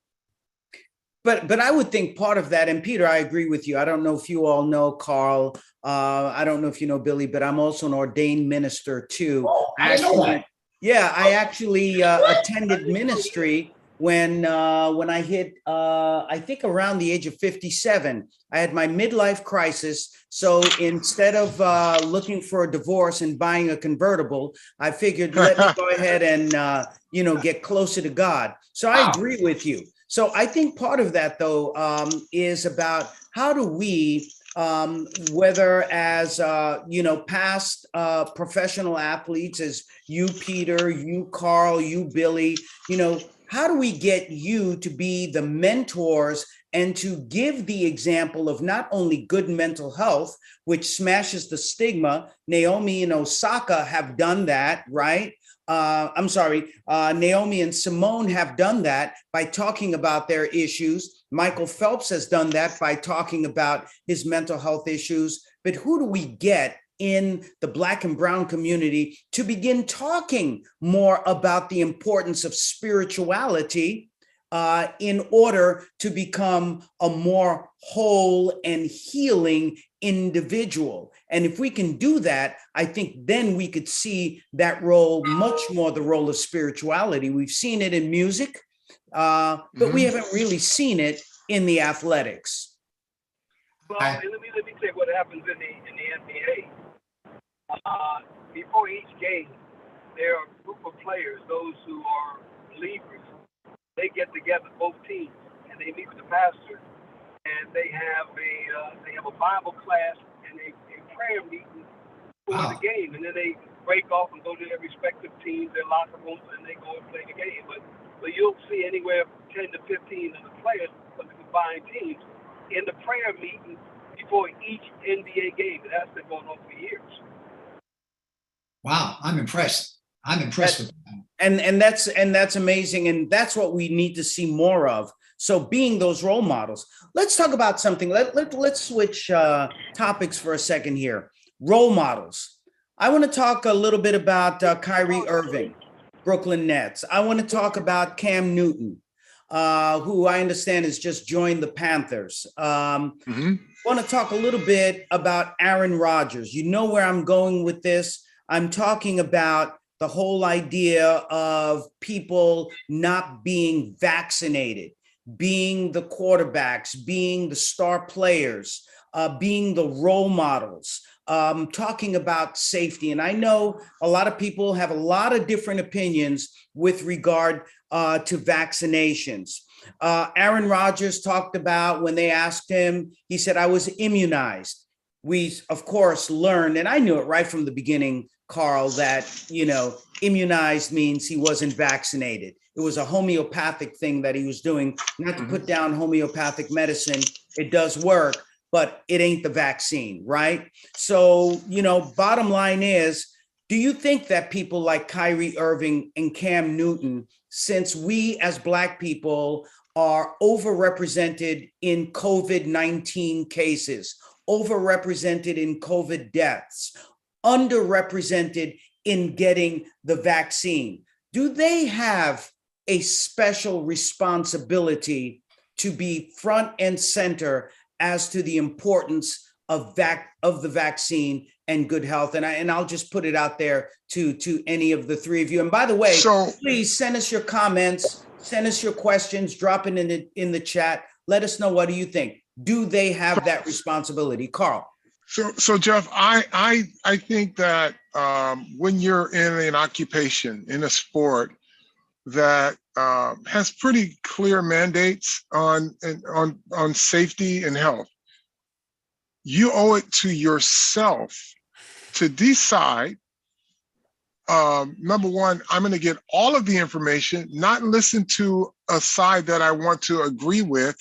But I would think part of that, and Peter, I agree with you. I don't know if you all know Carl. I don't know if you know Billy, but I'm also an ordained minister too. Oh, I didn't know that. Yeah, I actually attended ministry when I hit, I think around the age of 57. I had my midlife crisis. So instead of looking for a divorce and buying a convertible, I figured let me go ahead and get closer to God. So I agree with you. So I think part of that, though, is about how do we, whether as, past professional athletes, as you, Peter, you, Carl, you, Billy, how do we get you to be the mentors and to give the example of not only good mental health, which smashes the stigma? Naomi and Osaka have done that, right? Naomi and Simone have done that by talking about their issues. Michael Phelps has done that by talking about his mental health issues. But who do we get in the Black and Brown community to begin talking more about the importance of spirituality in order to become a more whole and healing individual? And if we can do that, I think then we could see that role much more, the role of spirituality. We've seen it in music, but we haven't really seen it in the athletics. Well, let me tell you what happens in the NBA. Before each game, there are a group of players, those who are believers. They get together, both teams, and they meet with the pastor, and they have a Bible class and a prayer meeting for the game, and then they break off and go to their respective teams, their locker rooms, and they go and play the game. But you'll see anywhere from 10 to 15 of the players of the combined teams in the prayer meeting before each NBA game. It has been going on for years. Wow, I'm impressed. I'm impressed with that. And that's amazing. And that's what we need to see more of. So being those role models, let's talk about something. Let's switch topics for a second here. Role models. I want to talk a little bit about Kyrie Irving, Brooklyn Nets. I want to talk about Cam Newton, who I understand has just joined the Panthers. I want to talk a little bit about Aaron Rodgers. You know where I'm going with this. I'm talking about the whole idea of people not being vaccinated, being the quarterbacks, being the star players, being the role models, talking about safety. And I know a lot of people have a lot of different opinions with regard to vaccinations. Aaron Rodgers talked about when they asked him, he said, I was immunized. We, of course, learned, and I knew it right from the beginning, Carl, that, immunized means he wasn't vaccinated. It was a homeopathic thing that he was doing, not to put down homeopathic medicine. It does work, but it ain't the vaccine, right? So, bottom line is, do you think that people like Kyrie Irving and Cam Newton, since we as Black people are overrepresented in COVID-19 cases, overrepresented in COVID deaths, underrepresented in getting the vaccine, do they have a special responsibility to be front and center as to the importance of the vaccine and good health? And I'll just put it out there to any of the three of you. And by the way, please send us your comments, send us your questions, drop it in the chat. Let us know, what do you think? Do they have that responsibility? Carl. So Jeff, I think that when you're in an occupation, in a sport that has pretty clear mandates on safety and health, you owe it to yourself to decide, number one, I'm going to get all of the information, not listen to a side that I want to agree with,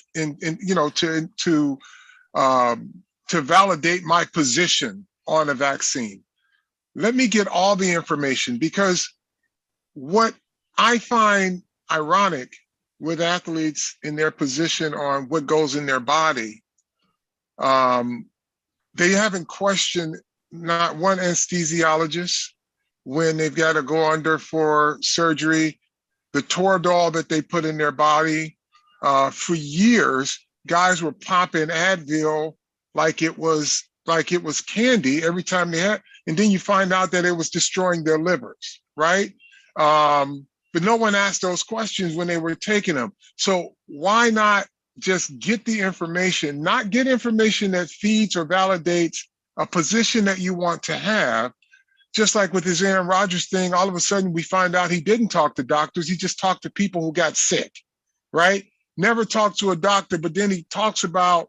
to validate my position on a vaccine. Let me get all the information, because what I find ironic with athletes in their position on what goes in their body, they haven't questioned not one anesthesiologist when they've got to go under for surgery, the Toradol that they put in their body. For years, guys were popping Advil like it was candy every time they had, and then you find out that it was destroying their livers, right? But no one asked those questions when they were taking them. So why not just get the information, not get information that feeds or validates a position that you want to have? Just like with his Aaron Rodgers thing, all of a sudden we find out he didn't talk to doctors. He just talked to people who got sick, right? Never talked to a doctor, but then he talks about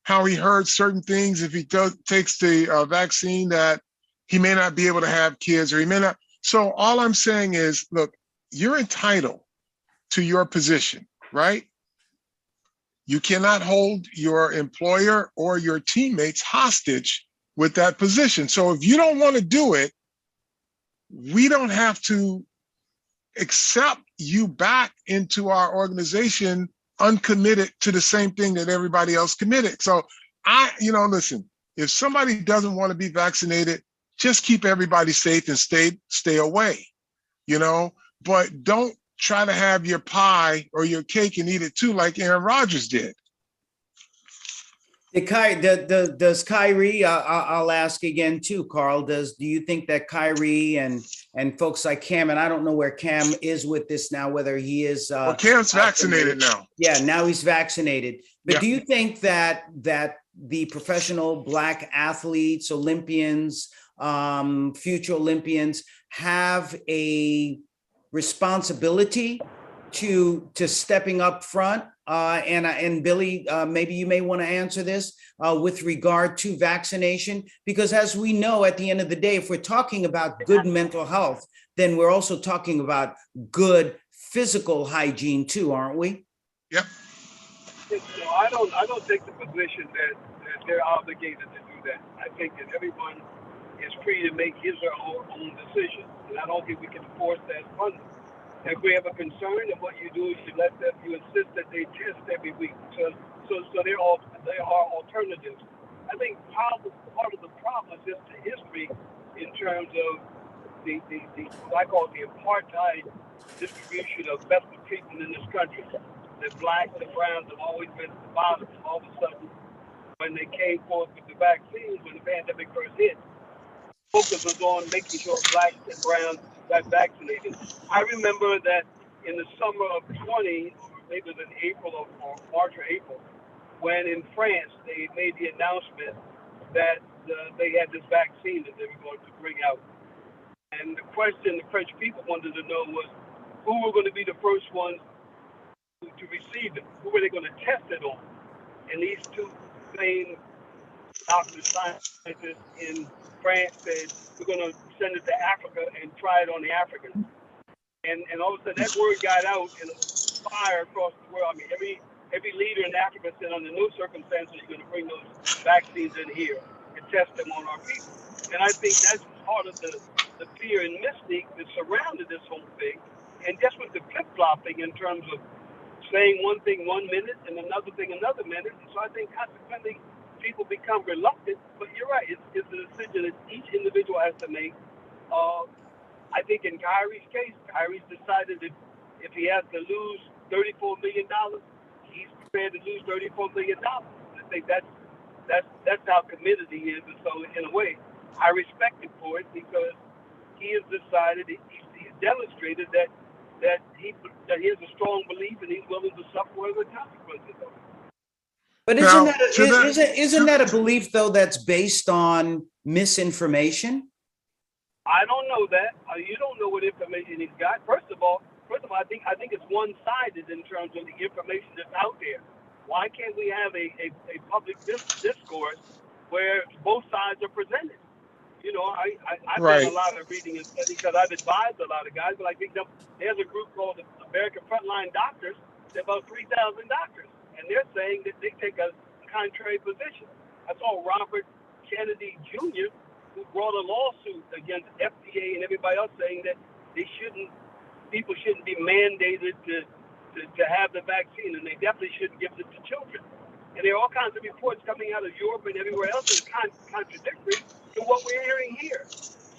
how he heard certain things if he takes the vaccine, that he may not be able to have kids, or he may not. So all I'm saying is, look, you're entitled to your position, right? You cannot hold your employer or your teammates hostage with that position. So if you don't want to do it, we don't have to accept you back into our organization uncommitted to the same thing that everybody else committed. So listen, if somebody doesn't want to be vaccinated, just keep everybody safe and stay away, but don't try to have your pie or your cake and eat it too, like Aaron Rodgers did. Does Kyrie, I'll ask again too, Carl, do you think that Kyrie and folks like Cam, and I don't know where Cam is with this now, whether he is Cam's vaccinated now. Yeah, now he's vaccinated. But do you think that the professional Black athletes, Olympians, future Olympians have a responsibility to stepping up front? And Billy, maybe you may want to answer this with regard to vaccination, because as we know, at the end of the day, if we're talking about good mental health, then we're also talking about good physical hygiene too, aren't we? Yep. No, I don't take the position that they're obligated to do that. I think that everyone is free to make his or her own decision, and I don't think we can force that on them. If we have a concern, and what you do is you insist that they test every week. So they are alternatives. I think part of the problem is just the history in terms of the what I call the apartheid distribution of medical treatment in this country. The blacks and browns have always been at the bottom. All of a sudden, when they came forth with the vaccines, when the pandemic first hit, focus was on making sure blacks and browns got vaccinated. I remember that in the summer of 20, maybe it was in April or March or April, when in France they made the announcement that they had this vaccine that they were going to bring out. And the question the French people wanted to know was who were going to be the first ones to receive it? Who were they going to test it on? And these two famed doctors, scientists in France said, we're going to send it to Africa and try it on the Africans. And all of a sudden that word got out and fire across the world. I mean, every leader in Africa said under no circumstances are you going to bring those vaccines in here and test them on our people. And I think that's part of the fear and mystique that surrounded this whole thing. And just with the flip-flopping in terms of saying one thing 1 minute and another thing another minute. And so I think consequently people become reluctant, but you're right, it's a decision that each individual has to make. I think in Kyrie's case, Kyrie's decided that if he has to lose $34 million, he's prepared to lose $34 million. I think that's how committed he is. And so in a way, I respect him for it because he has decided, he's demonstrated that he has a strong belief and he's willing to suffer whatever consequences of it. But isn't that a belief though that's based on misinformation? I don't know that. You don't know what information he's got. First of all, I think it's one-sided in terms of the information that's out there. Why can't we have a public discourse where both sides are presented? You know, I've done a lot of reading and studying because I've advised a lot of guys, but I think there's a group called the American Frontline Doctors. They're about 3,000 doctors, and they're saying that they take a contrary position. I saw Robert Kennedy Jr., who brought a lawsuit against FDA and everybody else saying that people shouldn't be mandated to have the vaccine, and they definitely shouldn't give it to children. And there are all kinds of reports coming out of Europe and everywhere else that are contradictory to what we're hearing here.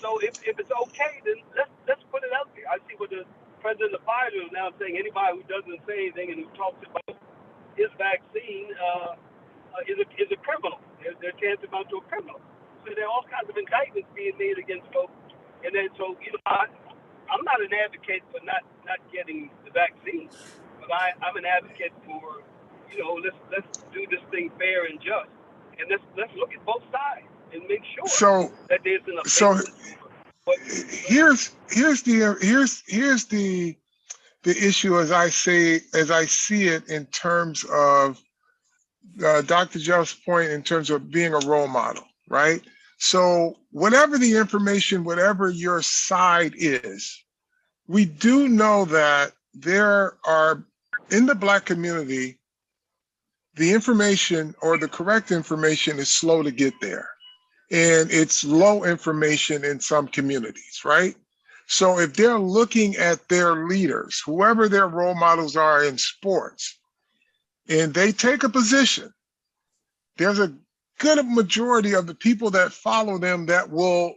So if it's okay, then let's put it out there. I see what the president of Pfizer is now saying. Anybody who doesn't say anything and who talks about his vaccine is a criminal. They're tantamount to a criminal. So there are all kinds of indictments being made against folks. And then so I'm not an advocate for not getting the vaccine, but I'm an advocate for let's do this thing fair and just, and let's look at both sides and make sure that there's enough. So here's the issue as I see it in terms of Dr. Jeff's point in terms of being a role model, right? So whatever the information, whatever your side is, we do know that there are in the Black community, the information or the correct information is slow to get there. And it's low information in some communities, right? So if they're looking at their leaders, whoever their role models are in sports, and they take a position, there's a good majority of the people that follow them that will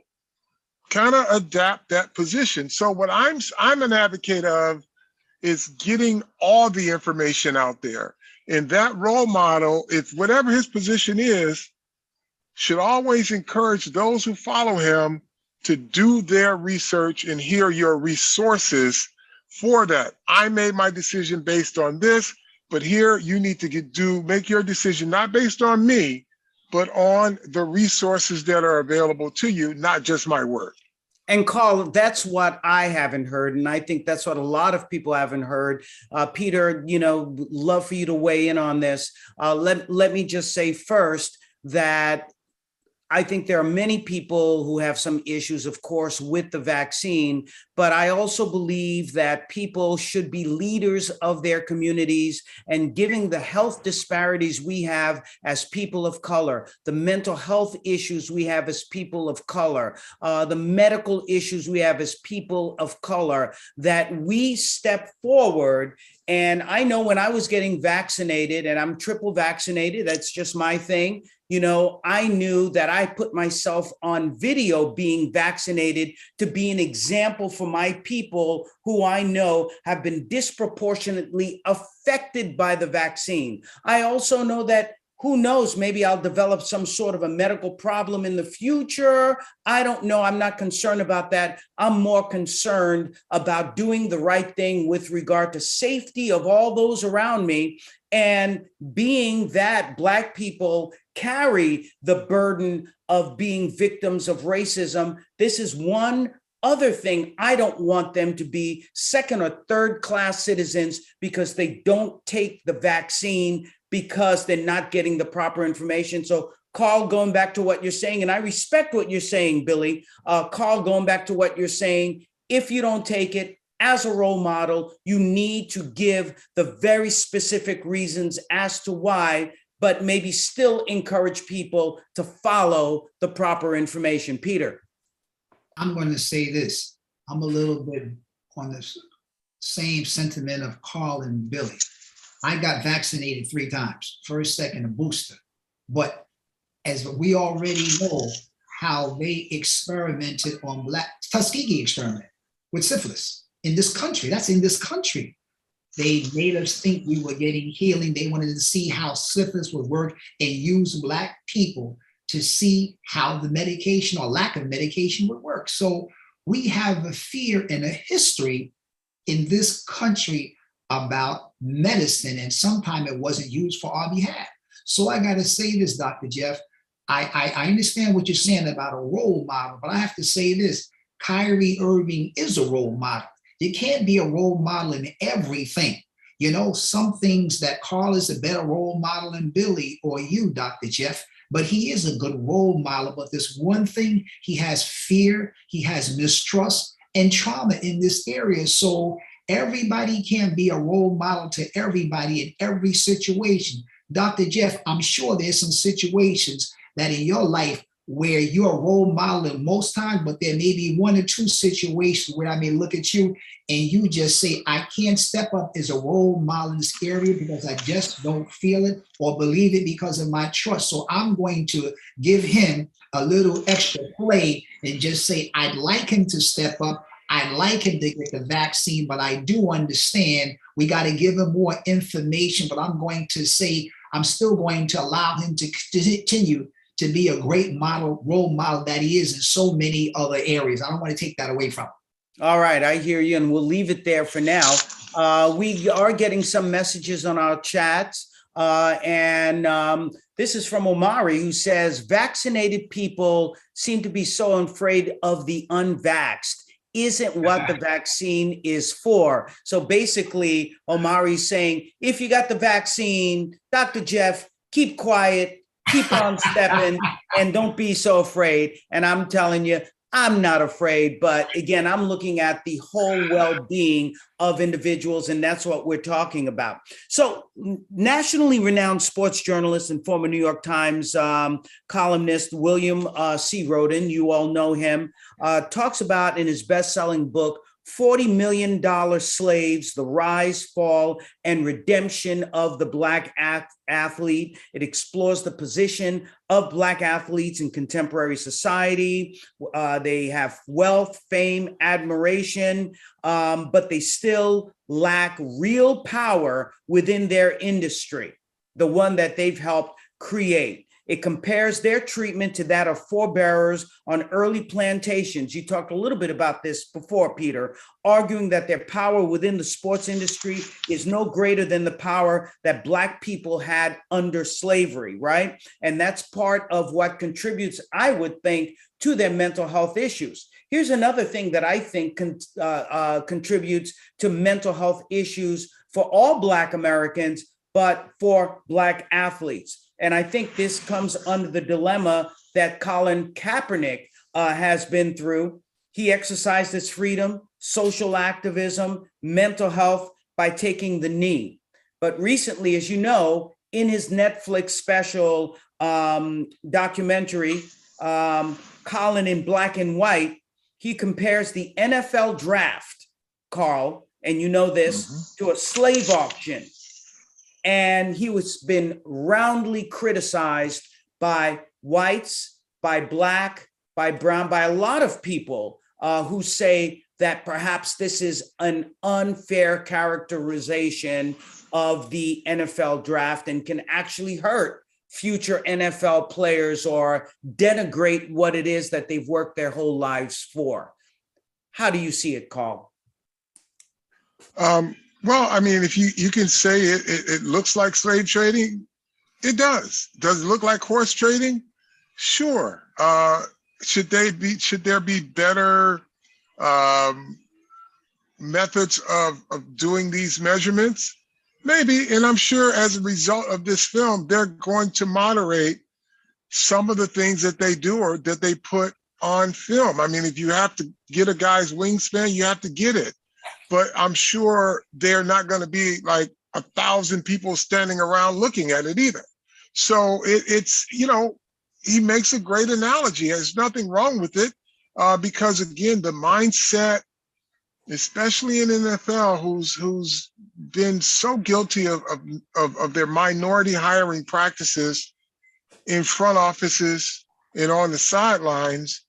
kind of adapt that position. So what I'm an advocate of is getting all the information out there. And that role model, if whatever his position is, should always encourage those who follow him to do their research and hear your resources for that. I made my decision based on this, but here you need to make your decision not based on me, but on the resources that are available to you, not just my word. And Carl, that's what I haven't heard. And I think that's what a lot of people haven't heard. Peter, love for you to weigh in on this. Let me just say first that I think there are many people who have some issues, of course, with the vaccine, but I also believe that people should be leaders of their communities, and giving the health disparities we have as people of color, the mental health issues we have as people of color, the medical issues we have as people of color, that we step forward. And I know when I was getting vaccinated, and I'm triple vaccinated, that's just my thing. You know, I knew that I put myself on video being vaccinated to be an example for my people who I know have been disproportionately affected by the vaccine. I also know that, who knows, maybe I'll develop some sort of a medical problem in the future. I don't know. I'm not concerned about that. I'm more concerned about doing the right thing with regard to safety of all those around me. And being that Black people carry the burden of being victims of racism, this is one other thing. I don't want them to be second or third class citizens because they don't take the vaccine, because they're not getting the proper information. So Carl, going back to what you're saying, and I respect what you're saying, Billy, Carl, going back to what you're saying, if you don't take it as a role model, you need to give the very specific reasons as to why, but maybe still encourage people to follow the proper information. Peter. I'm going to say this. I'm a little bit on the same sentiment of Carl and Billy. I got vaccinated 3 times, first, second, and booster. But as we already know how they experimented on Tuskegee experiment with syphilis in this country. That's in this country. They made us think we were getting healing. They wanted to see how syphilis would work and use Black people to see how the medication or lack of medication would work. So we have a fear and a history in this country about medicine, and sometimes it wasn't used for our behalf. So I got to say this, Dr. Jeff, I understand what you're saying about a role model, but I have to say this, Kyrie Irving is a role model. You can't be a role model in everything. You know, some things that Carl is a better role model than Billy or you, Dr. Jeff, but he is a good role model. But this one thing, he has fear, he has mistrust and trauma in this area. So everybody can't be a role model to everybody in every situation. Dr. Jeff, I'm sure there's some situations that in your life where you're a role model in most times, but there may be 1 or 2 situations where I may look at you and you just say, I can't step up as a role model in this area because I just don't feel it or believe it because of my trust. So I'm going to give him a little extra play and just say, I'd like him to step up. I'd like him to get the vaccine, but I do understand we got to give him more information. But I'm going to say, I'm still going to allow him to continue to be a great model, role model that he is in so many other areas. I don't want to take that away from him. All right, I hear you, and we'll leave it there for now. We are getting some messages on our chats, and this is from Omari, who says, vaccinated people seem to be so afraid of the unvaxxed. Isn't what the vaccine is for. So basically, Omari's saying, if you got the vaccine, Dr. Jeff, keep quiet, keep on stepping, and don't be so afraid. And I'm telling you, I'm not afraid, but again, I'm looking at the whole well-being of individuals, and that's what we're talking about. So nationally renowned sports journalist and former New York Times columnist William C. Roden, you all know him, talks about in his best-selling book, $40 million Slaves, The Rise, Fall, and Redemption of the Black Athlete. It explores the position of Black athletes in contemporary society. They have wealth, fame, admiration, but they still lack real power within their industry, the one that they've helped create. It compares their treatment to that of forebearers on early plantations. You talked a little bit about this before, Peter, arguing that their power within the sports industry is no greater than the power that Black people had under slavery, right? And that's part of what contributes, I would think, to their mental health issues. Here's another thing that I think contributes to mental health issues for all Black Americans, but for Black athletes. And I think this comes under the dilemma that Colin Kaepernick has been through. He exercised his freedom. social activism, mental health by taking the knee. But recently, as you know, in his Netflix special documentary, Colin in Black and White, he compares the NFL draft, Carl, and you know this, to a slave auction. And he was been roundly criticized by whites, by Black, by brown, by a lot of people who say that perhaps this is an unfair characterization of the NFL draft and can actually hurt future NFL players or denigrate what it is that they've worked their whole lives for. How do you see it, Carl? Well, I mean, if you can say it looks like slave trading, it does. Does it look like horse trading? Sure. Should there be better methods of doing these measurements? Maybe, and I'm sure as a result of this film, they're going to moderate some of the things that they do or that they put on film. I mean, if you have to get a guy's wingspan, you have to get it. But I'm sure they're not going to be like 1,000 people standing around looking at it either. So it's, you know, he makes a great analogy. There's nothing wrong with it because, again, the mindset, especially in NFL, who's been so guilty of their minority hiring practices in front offices and on the sidelines,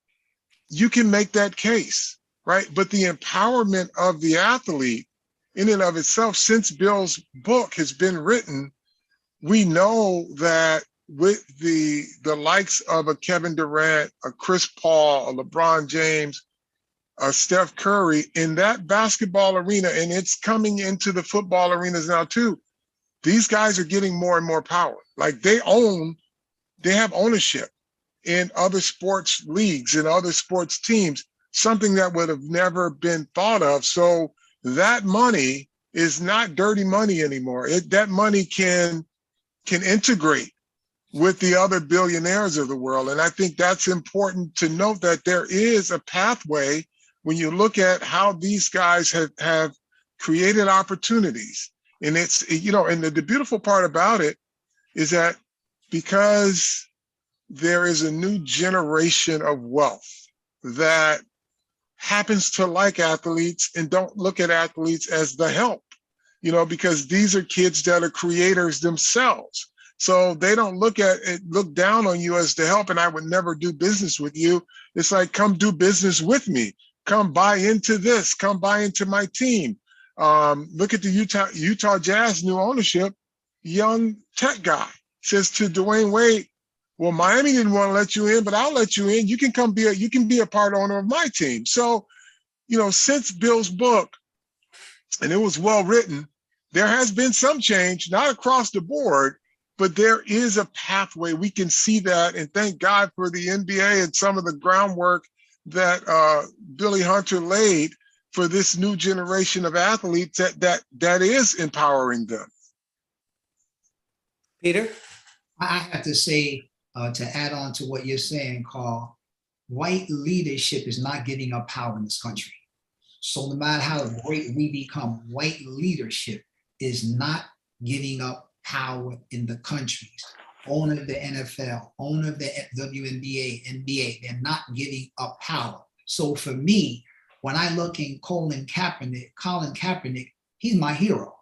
you can make that case, right? But the empowerment of the athlete in and of itself, since Bill's book has been written, we know that with the likes of a Kevin Durant, a Chris Paul, a LeBron James, Steph Curry in that basketball arena, and it's coming into the football arenas now too. These guys are getting more and more power. Like they have ownership in other sports leagues and other sports teams, something that would have never been thought of. So that money is not dirty money anymore. That money can integrate with the other billionaires of the world. And I think that's important to note, that there is a pathway when you look at how these guys have created opportunities. And it's, you know, and the beautiful part about it is that because there is a new generation of wealth that happens to like athletes and don't look at athletes as the help, you know, because these are kids that are creators themselves. So they don't look down on you as the help, and I would never do business with you. It's like, come do business with me. Come buy into this. Come buy into my team. Look at the Utah Jazz new ownership. Young tech guy says to Dwayne Wade, well, Miami didn't want to let you in, but I'll let you in. You can be a part owner of my team. So, you know, since Bill's book, and it was well written, there has been some change, not across the board, but there is a pathway. We can see that, and thank God for the NBA and some of the groundwork that Billy Hunter laid for this new generation of athletes that is empowering them. Peter? I have to say, to add on to what you're saying, Carl, white leadership is not giving up power in this country. So no matter how great we become, white leadership is not giving up power in the countries. Owner of the NFL, owner of the WNBA, NBA, they're not giving up power. So for me, when I look in Colin Kaepernick, he's my hero.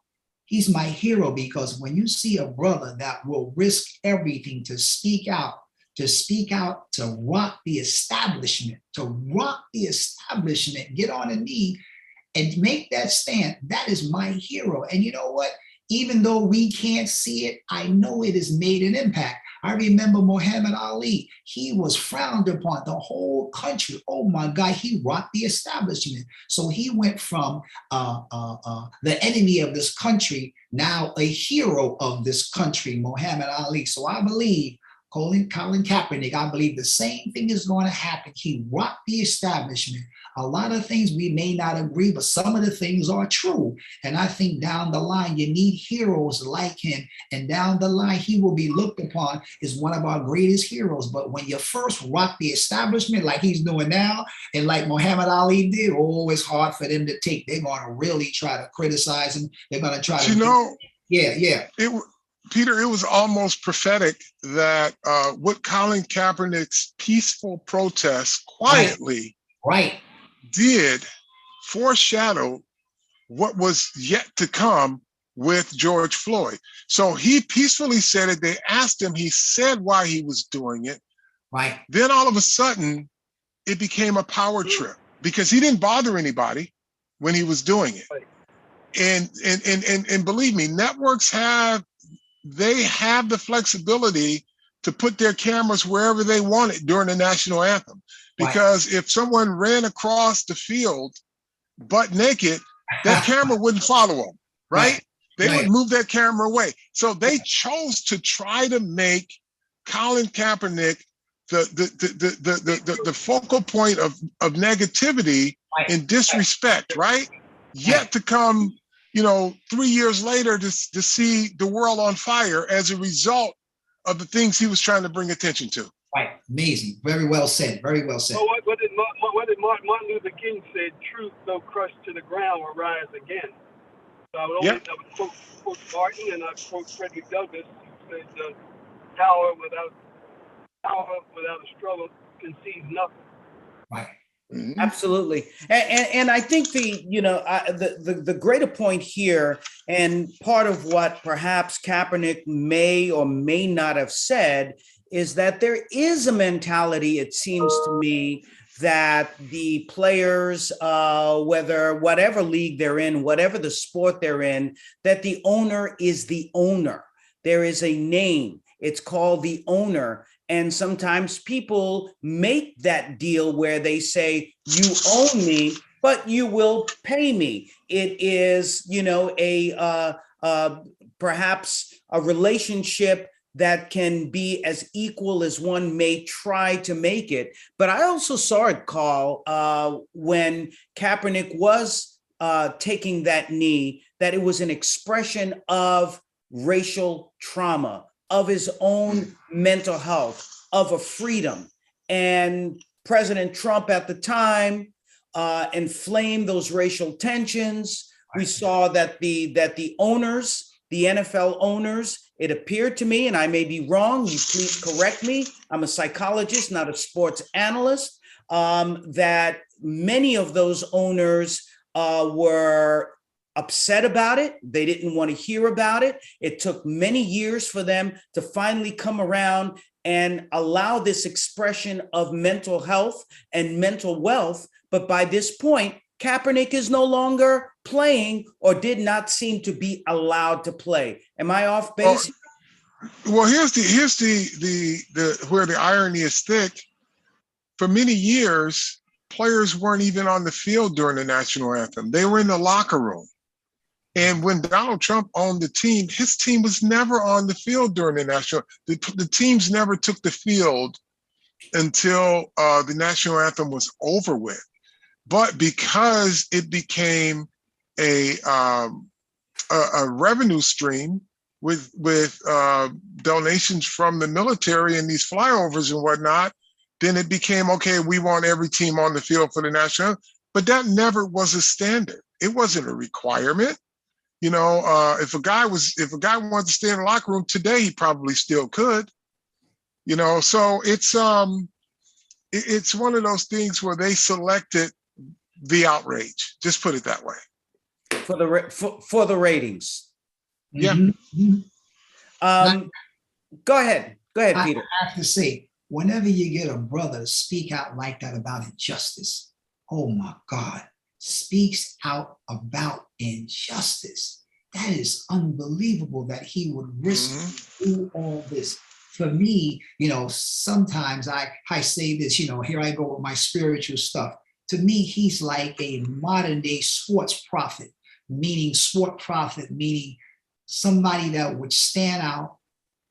He's my hero because when you see a brother that will risk everything to speak out, to rock the establishment, get on a knee and make that stand, that is my hero. And you know what? Even though we can't see it, I know it has made an impact. I remember Muhammad Ali. He was frowned upon, the whole country. Oh my God, he rocked the establishment. So he went from the enemy of this country, now a hero of this country, Muhammad Ali. So I believe Colin Kaepernick, I believe the same thing is going to happen. He rocked the establishment. A lot of things we may not agree, but some of the things are true. And I think down the line, you need heroes like him. And down the line, he will be looked upon as one of our greatest heroes. But when you first rock the establishment like he's doing now, and like Muhammad Ali did, oh, it's hard for them to take. They're going to really try to criticize him. They're going to try to. Yeah. Peter, it was almost prophetic that what Colin Kaepernick's peaceful protest quietly did foreshadow what was yet to come with George Floyd. So he peacefully said it. They asked him, he said why he was doing it. Right. Then all of a sudden, it became a power trip because he didn't bother anybody when he was doing it. And believe me, networks have the flexibility to put their cameras wherever they want it during the national anthem. Because if someone ran across the field butt naked, that camera wouldn't follow them, right? They would move that camera away. So they chose to try to make Colin Kaepernick the focal point of negativity and disrespect, right? Yet to come, 3 years later to see the world on fire as a result of the things he was trying to bring attention to. Right. Amazing. Very well said. Very well said. Well, what did Martin Luther King say? Truth, though crushed to the ground, will rise again. So I would quote Martin, and I quote Frederick Douglass, who said, power without a struggle conceives nothing. Right. Mm-hmm. Absolutely. And I think the greater point here, and part of what perhaps Kaepernick may or may not have said, is that there is a mentality, it seems to me, that the players, whatever league they're in, whatever the sport they're in, that the owner is the owner. There is a name. It's called the owner. And sometimes people make that deal where they say, you own me, but you will pay me. It is, perhaps a relationship that can be as equal as one may try to make it. But I also saw it, Carl, when Kaepernick was taking that knee, that it was an expression of racial trauma, of his own mental health, of a freedom. And President Trump at the time inflamed those racial tensions. We saw that the owners, the NFL owners, it appeared to me, and I may be wrong, you please correct me, I'm a psychologist, not a sports analyst, that many of those owners were upset about it. They didn't want to hear about it. It took many years for them to finally come around and allow this expression of mental health and mental wealth. But by this point, Kaepernick is no longer playing, or did not seem to be allowed to play. Am I off base? Well, here's the where the irony is thick. For many years, players weren't even on the field during the national anthem. They were in the locker room. And when Donald Trump owned the team, his team was never on the field during the national. The teams never took the field until the national anthem was over with. But because it became a revenue stream with donations from the military and these flyovers and whatnot, then it became, okay, we want every team on the field for the national anthem. But that never was a standard. It wasn't a requirement. If a guy wanted to stay in the locker room today, he probably still could. So it's one of those things where they selected the outrage. Just put it that way. For the ratings. Yeah. Mm-hmm. Go ahead, Peter. I have to say, whenever you get a brother to speak out like that about injustice, oh my God, speaks out about injustice. That is unbelievable that he would risk do all this. For me, sometimes I say this, here I go with my spiritual stuff. To me, he's like a modern day sports prophet, meaning somebody that would stand out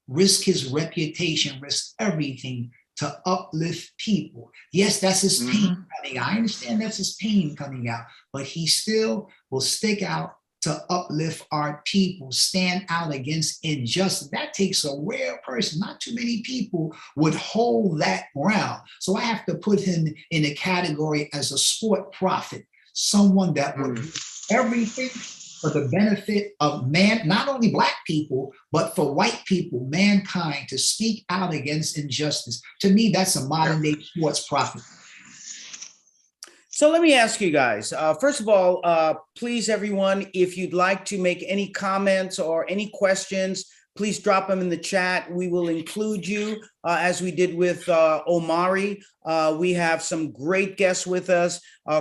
risk his reputation, risk everything to uplift people. Yes, that's his pain coming out. I understand that's his pain coming out, but he still will stick out to uplift our people, stand out against injustice. That takes a rare person. Not too many people would hold that ground. So I have to put him in a category as a sport prophet, someone that would do everything for the benefit of man, not only Black people, but for white people, mankind, to speak out against injustice. To me, that's a modern day sports prophet. So let me ask you guys, first of all, please, everyone, if you'd like to make any comments or any questions, please drop them in the chat. We will include you as we did with Omari. We have some great guests with us,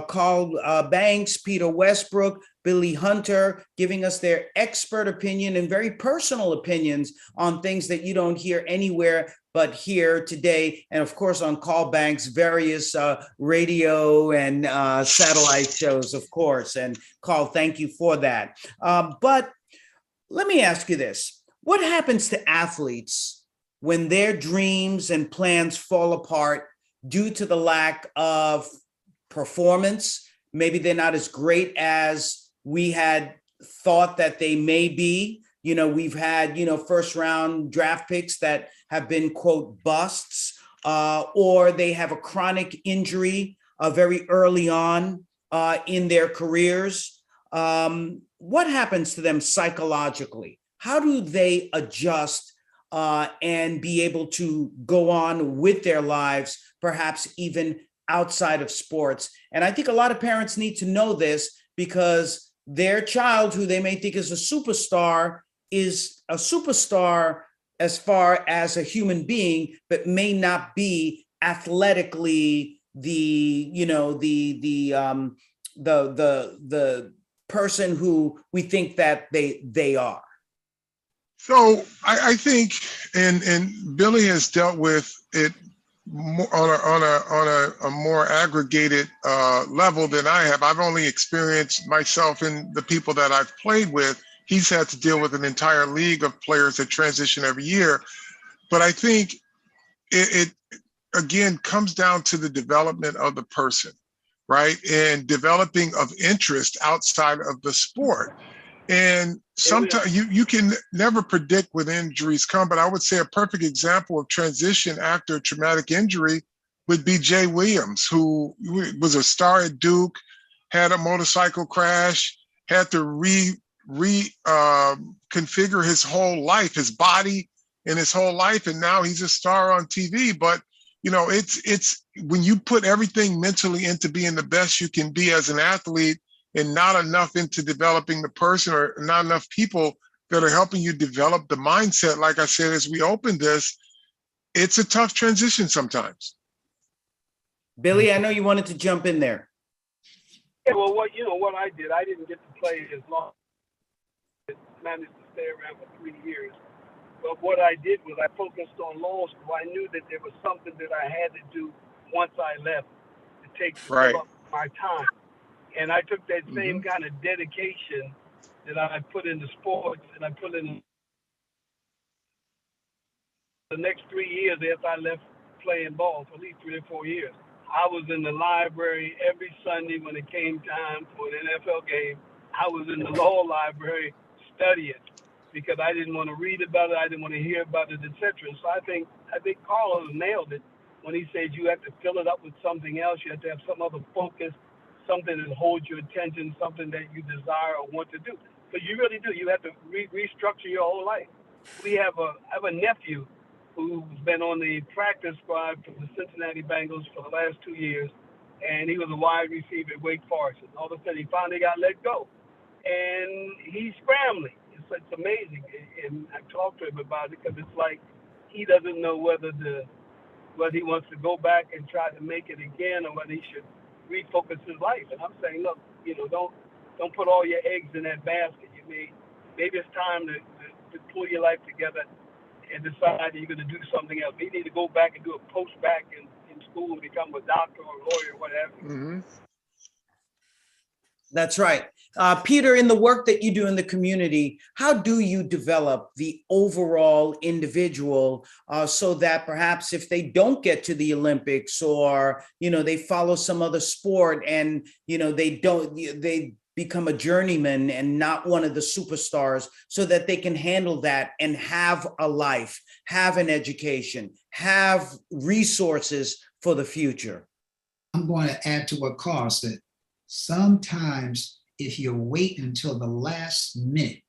Carl Banks, Peter Westbrook, Billy Hunter, giving us their expert opinion and very personal opinions on things that you don't hear anywhere but here today. And of course, on Carl Banks' various radio and satellite shows, of course. And Carl, thank you for that. But let me ask you this. What happens to athletes when their dreams and plans fall apart due to the lack of performance? Maybe they're not as great as we had thought that they may be. You know, we've had, first round draft picks that have been, quote, busts, or they have a chronic injury very early on in their careers. What happens to them psychologically? How do they adjust and be able to go on with their lives, perhaps even outside of sports? And I think a lot of parents need to know this, because their child, who they may think is a superstar as far as a human being, but may not be athletically the person who we think that they are. So I think, and Billy has dealt with it more on a more aggregated level than I have. I've only experienced myself and the people that I've played with. He's had to deal with an entire league of players that transition every year. But I think it again comes down to the development of the person, right? And developing of interest outside of the sport. And sometimes you can never predict when injuries come, but I would say a perfect example of transition after a traumatic injury would be Jay Williams, who was a star at Duke, had a motorcycle crash, had to configure his whole life, his body and his whole life, and now he's a star on TV. But it's when you put everything mentally into being the best you can be as an athlete, and not enough into developing the person, or not enough people that are helping you develop the mindset. Like I said, as we open this, it's a tough transition sometimes. Billy, I know you wanted to jump in there. Yeah, well, what I did, I didn't get to play as long. I managed to stay around for 3 years. But what I did was I focused on law school. I knew that there was something that I had to do once I left to take up my time. And I took that same kind of dedication that I put into sports, and I put in the next 3 years after I left playing ball, for at least 3 or 4 years. I was in the library every Sunday when it came time for an NFL game. I was in the law library studying, because I didn't want to read about it, I didn't want to hear about it, etc. So I think Carlos nailed it when he said you have to fill it up with something else. You have to have some other focus, something that holds your attention, something that you desire or want to do. But you really do. You have to restructure your whole life. I have a nephew who's been on the practice squad for the Cincinnati Bengals for the last 2 years, and he was a wide receiver at Wake Forest. And all of a sudden, he finally got let go, and he's scrambling. It's amazing. And I talked to him about it, because it's like he doesn't know whether he wants to go back and try to make it again, or whether he should refocus his life. And I'm saying, look, don't put all your eggs in that basket. Maybe it's time to pull your life together and decide that you're going to do something else. Maybe you need to go back and do a post-bac in school and become a doctor or a lawyer or whatever. That's right. Peter, in the work that you do in the community, how do you develop the overall individual so that perhaps if they don't get to the Olympics or, they follow some other sport and, they become a journeyman and not one of the superstars so that they can handle that and have a life, have an education, have resources for the future? I'm going to add to what Carl said. Sometimes if you wait until the last minute,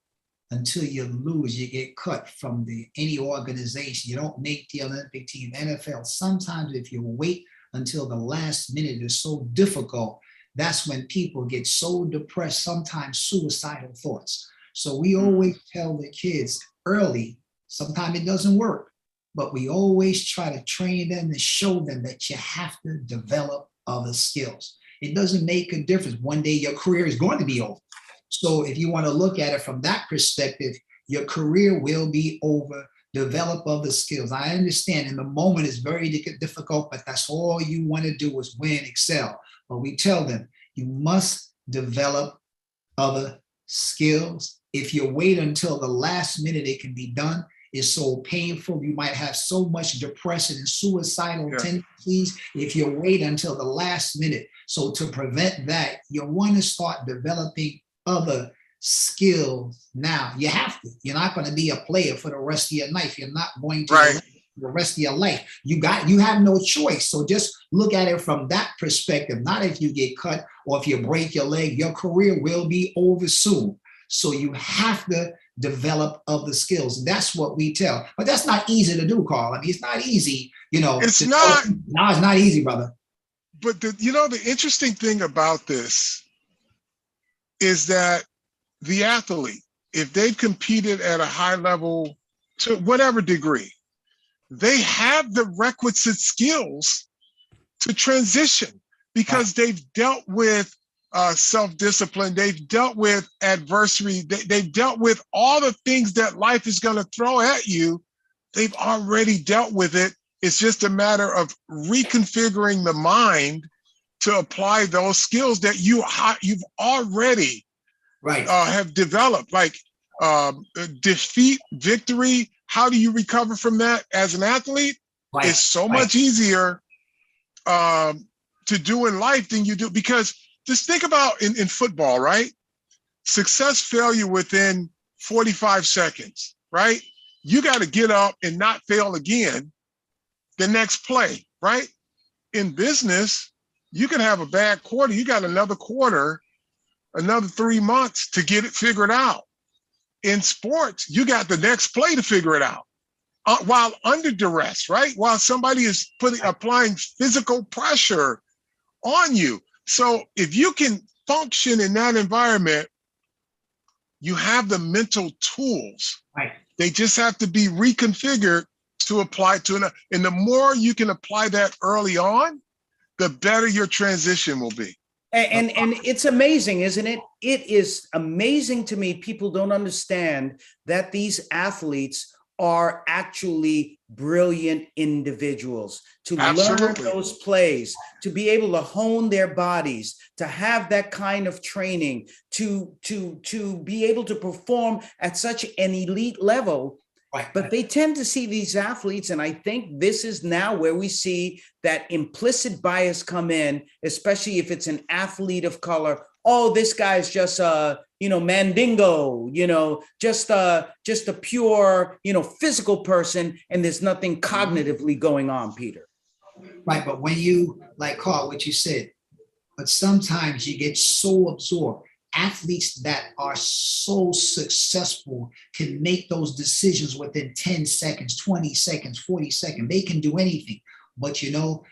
until you lose, you get cut from any organization, you don't make the Olympic team, NFL. Sometimes if you wait until the last minute, it's so difficult. That's when people get so depressed, sometimes suicidal thoughts. So we always tell the kids early, sometimes it doesn't work, but we always try to train them and show them that you have to develop other skills. It doesn't make a difference. One day your career is going to be over. So if you want to look at it from that perspective, your career will be over. Develop other skills. I understand in the moment it's very difficult, but that's all you want to do is win, excel. But we tell them you must develop other skills. If you wait until the last minute, it can be done. It's so painful. You might have so much depression and suicidal tendencies if you wait until the last minute. So to prevent that, you want to start developing other skills now. You have to. You're not going to be a player for the rest of your life. You're not going to the rest of your life. You have no choice. So just look at it from that perspective. Not if you get cut or if you break your leg, your career will be over soon. So you have to develop other skills. That's what we tell. But that's not easy to do, Carl. I mean, it's not easy, It's not. No, it's not easy, brother. But the interesting thing about this is that the athlete, if they've competed at a high level to whatever degree, they have the requisite skills to transition because they've dealt with self-discipline, they've dealt with adversity, they've dealt with all the things that life is going to throw at you. They've already dealt with it. It's just a matter of reconfiguring the mind to apply those skills that you've already have developed, like defeat, victory. How do you recover from that as an athlete? It's so much easier to do in life than you do, because just think about in football, right? Success, failure within 45 seconds, right? You got to get up and not fail again the next play, right? In business, you can have a bad quarter. You got another quarter, another 3 months to get it figured out. In sports, you got the next play to figure it out while under duress, right? While somebody is applying physical pressure on you. So if you can function in that environment, you have the mental tools. Right. They just have to be reconfigured to apply to another. And the more you can apply that early on, the better your transition will be. And it's amazing, isn't it? It is amazing to me. People don't understand that these athletes are actually brilliant individuals to learn those plays, to be able to hone their bodies, to have that kind of training, to be able to perform at such an elite level. But they tend to see these athletes, and I think this is now where we see that implicit bias come in, especially if it's an athlete of color. Oh, this guy's just mandingo, just a pure, physical person, and there's nothing cognitively going on, Peter. Right, but when you, like Carl, what you said, but sometimes you get so absorbed. Athletes that are so successful can make those decisions within 10 seconds, 20 seconds, 40 seconds. They can do anything. But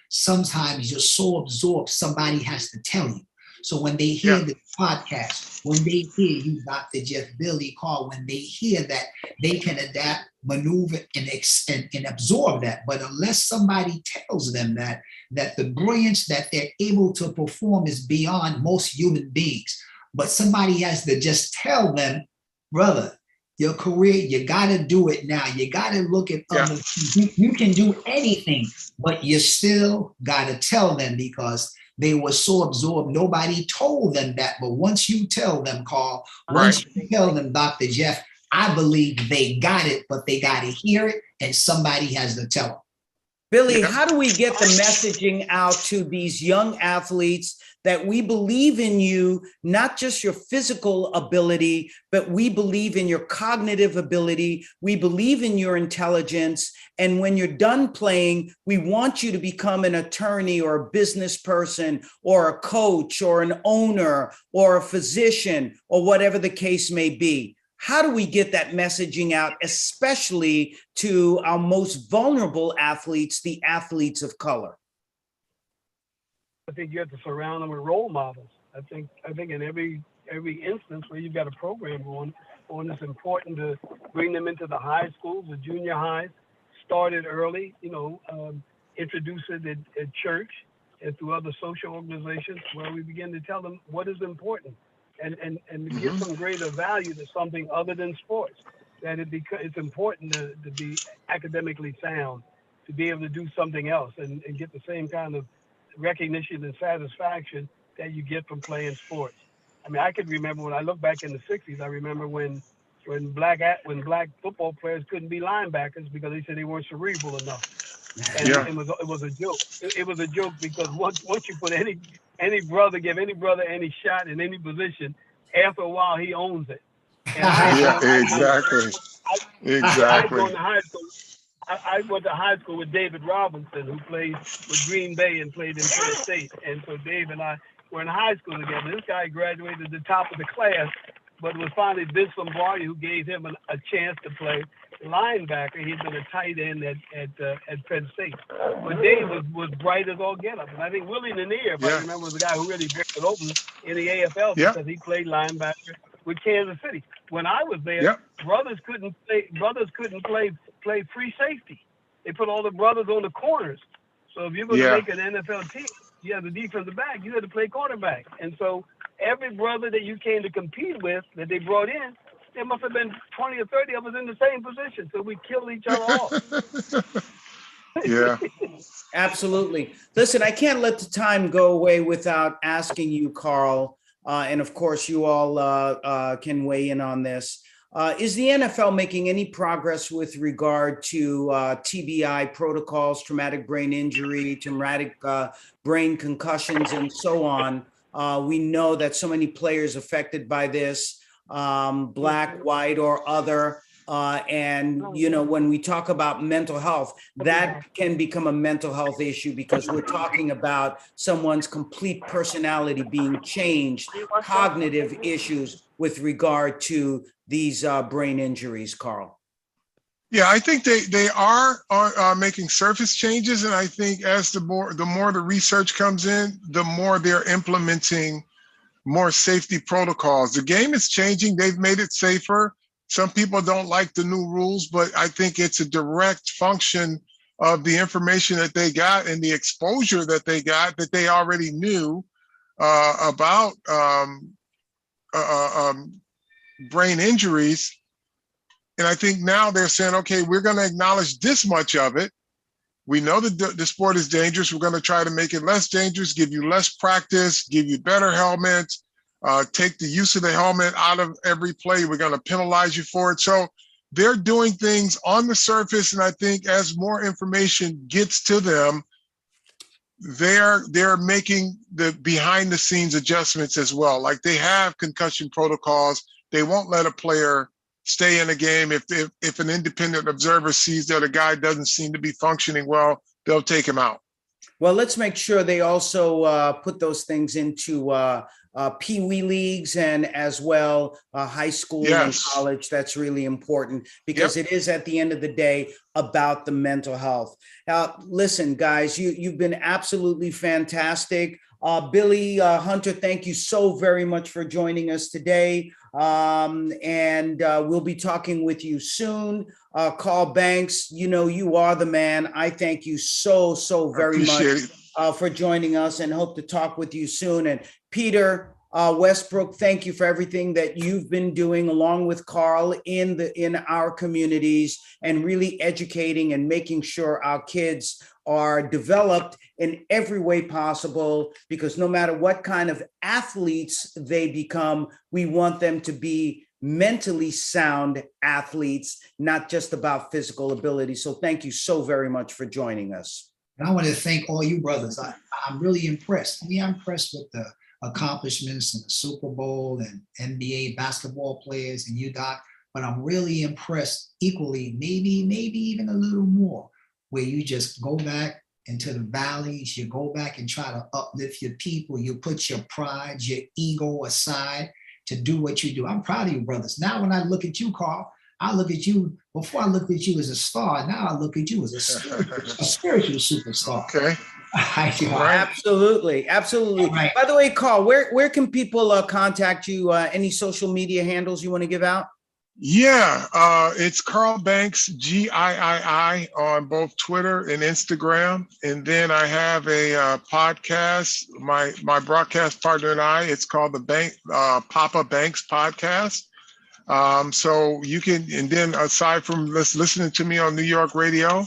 sometimes you're so absorbed, somebody has to tell you. So when they hear the podcast, when they hear you, Dr. Jeff, Billy, Carl, when they hear that, they can adapt, maneuver, and absorb that. But unless somebody tells them that the brilliance that they're able to perform is beyond most human beings, but somebody has to just tell them, brother, your career, you got to do it now. You got to look at others. You can do anything, but you still got to tell them, because They were so absorbed, nobody told them that. But once you tell them, Carl, Right. once you tell them, Dr. Jeff, I believe they got it, but they got to hear it, and somebody has to tell them. Billy, Yeah. how do we get the messaging out to these young athletes that we believe in you, not just your physical ability, but we believe in your cognitive ability. We believe in your intelligence. And when you're done playing, we want you to become an attorney or a business person or a coach or an owner or a physician or whatever the case may be. How do we get that messaging out, especially to our most vulnerable athletes, the athletes of color? I think you have to surround them with role models. I think in every instance where you've got a program going, it's important to bring them into the high schools, the junior highs, start it early, introduce it at church and through other social organizations where we begin to tell them what is important and give them greater value to something other than sports. That it's important to be academically sound, to be able to do something else and get the same kind of recognition and satisfaction that you get from playing sports. I mean, I could remember when I look back in the 60s, I remember when black football players couldn't be linebackers because they said they weren't cerebral enough. And it was a joke. It was a joke because once you put any brother, give any brother any shot in any position, after a while he owns it. And Exactly. I went to high school with David Robinson, who played with Green Bay and played in Penn State. And so Dave and I were in high school together. This guy graduated at the top of the class, but it was finally Vince Lombardi who gave him a chance to play linebacker. He'd been a tight end at Penn State. But Dave was bright as all get up. And I think Willie Lanier, if I remember, was the guy who really broke it open in the AFL because he played linebacker with Kansas City. When I was there, brothers couldn't play free safety. They put all the brothers on the corners. So if you're going to make an NFL team, you have the defensive back, you had to play quarterback. And so every brother that you came to compete with that they brought in, there must have been 20 or 30 of us in the same position. So we killed each other off. Yeah. Absolutely. Listen, I can't let the time go away without asking you, Carl, and of course you all can weigh in on this. Is the NFL making any progress with regard to TBI protocols, traumatic brain injury, traumatic brain concussions, and so on? We know that so many players affected by this, black, white, or other. And, when we talk about mental health, that can become a mental health issue because we're talking about someone's complete personality being changed, cognitive issues with regard to these brain injuries, Carl. Yeah, I think they are making surface changes. And I think as the more the research comes in, the more they're implementing more safety protocols. The game is changing. They've made it safer. Some people don't like the new rules, but I think it's a direct function of the information that they got and the exposure that they got that they already knew about brain injuries. And I think now they're saying, okay, we're going to acknowledge this much of it. We know that the sport is dangerous. We're going to try to make it less dangerous, give you less practice, give you better helmets, take the use of the helmet out of every play. We're going to penalize you for it. So they're doing things on the surface. And I think as more information gets to them, they're making the behind the scenes adjustments as well. Like they have concussion protocols. They won't let a player stay in a game. If an independent observer sees that a guy doesn't seem to be functioning well, they'll take him out. Well, let's make sure they also put those things into Pee-wee leagues and as well high school and college. That's really important because it is at the end of the day about the mental health. Listen, guys, you've been absolutely fantastic. Billy Hunter, thank you so very much for joining us today. And we'll be talking with you soon. Carl Banks, you are the man. I thank you so very much for joining us and hope to talk with you soon. And Peter Westbrook, thank you for everything that you've been doing along with Carl in our communities and really educating and making sure our kids are developed in every way possible, because no matter what kind of athletes they become, we want them to be mentally sound athletes, not just about physical ability. So thank you so very much for joining us. And I want to thank all you brothers. I'm really impressed. I mean, I'm impressed with the accomplishments in the Super Bowl and NBA basketball players and you, Doc, but I'm really impressed equally, maybe even a little more, where you just go back into the valleys, you go back and try to uplift your people, you put your pride, your ego aside to do what you do. I'm proud of you, brothers. Now, when I look at you, Carl, I look at you, before I looked at you as a star, now I look at you as a spiritual superstar. Okay. Absolutely. Absolutely. Right. By the way, Carl, where can people contact you? Any social media handles you want to give out? Yeah, it's Carl Banks, GIII, on both Twitter and Instagram. And then I have a podcast, my broadcast partner and I, it's called the Papa Banks Podcast. So you can, and then aside from listening to me on New York radio,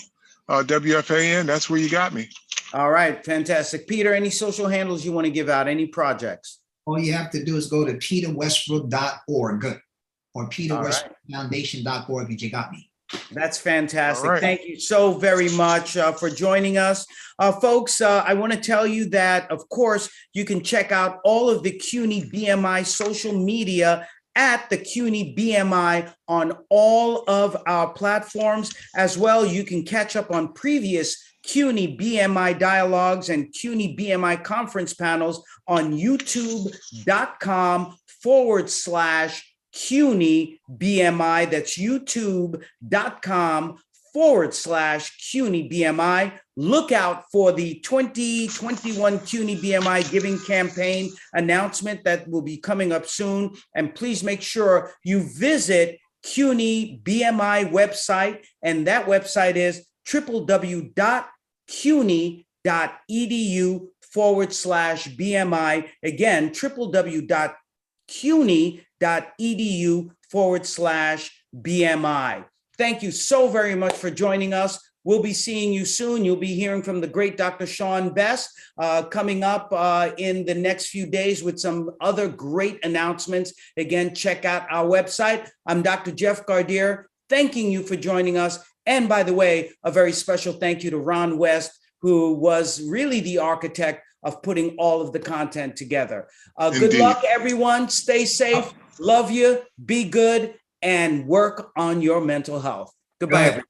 WFAN, that's where you got me. All right, fantastic. Peter, any social handles you want to give out? Any projects? All you have to do is go to peterwestbrook.org or peterwestbrookfoundation.org and you got me. That's fantastic. Right. Thank you so very much for joining us. Folks, I want to tell you that, of course, you can check out all of the CUNY BMI social media at the CUNY BMI on all of our platforms. As well, you can catch up on previous CUNY BMI dialogues and CUNY BMI conference panels on youtube.com/CUNY BMI. That's youtube.com/CUNY BMI. Look out for the 2021 CUNY BMI giving campaign announcement that will be coming up soon. And please make sure you visit CUNY BMI website. And that website is www.cuny.edu/BMI. Again, www.cuny.edu/BMI. Thank you so very much for joining us. We'll be seeing you soon. You'll be hearing from the great Dr. Sean Best coming up in the next few days with some other great announcements. Again, check out our website. I'm Dr. Jeff Gardier, thanking you for joining us. And by the way, a very special thank you to Ron West, who was really the architect of putting all of the content together. Good luck, everyone. Stay safe. Love you. Be good. And work on your mental health. Goodbye, everyone.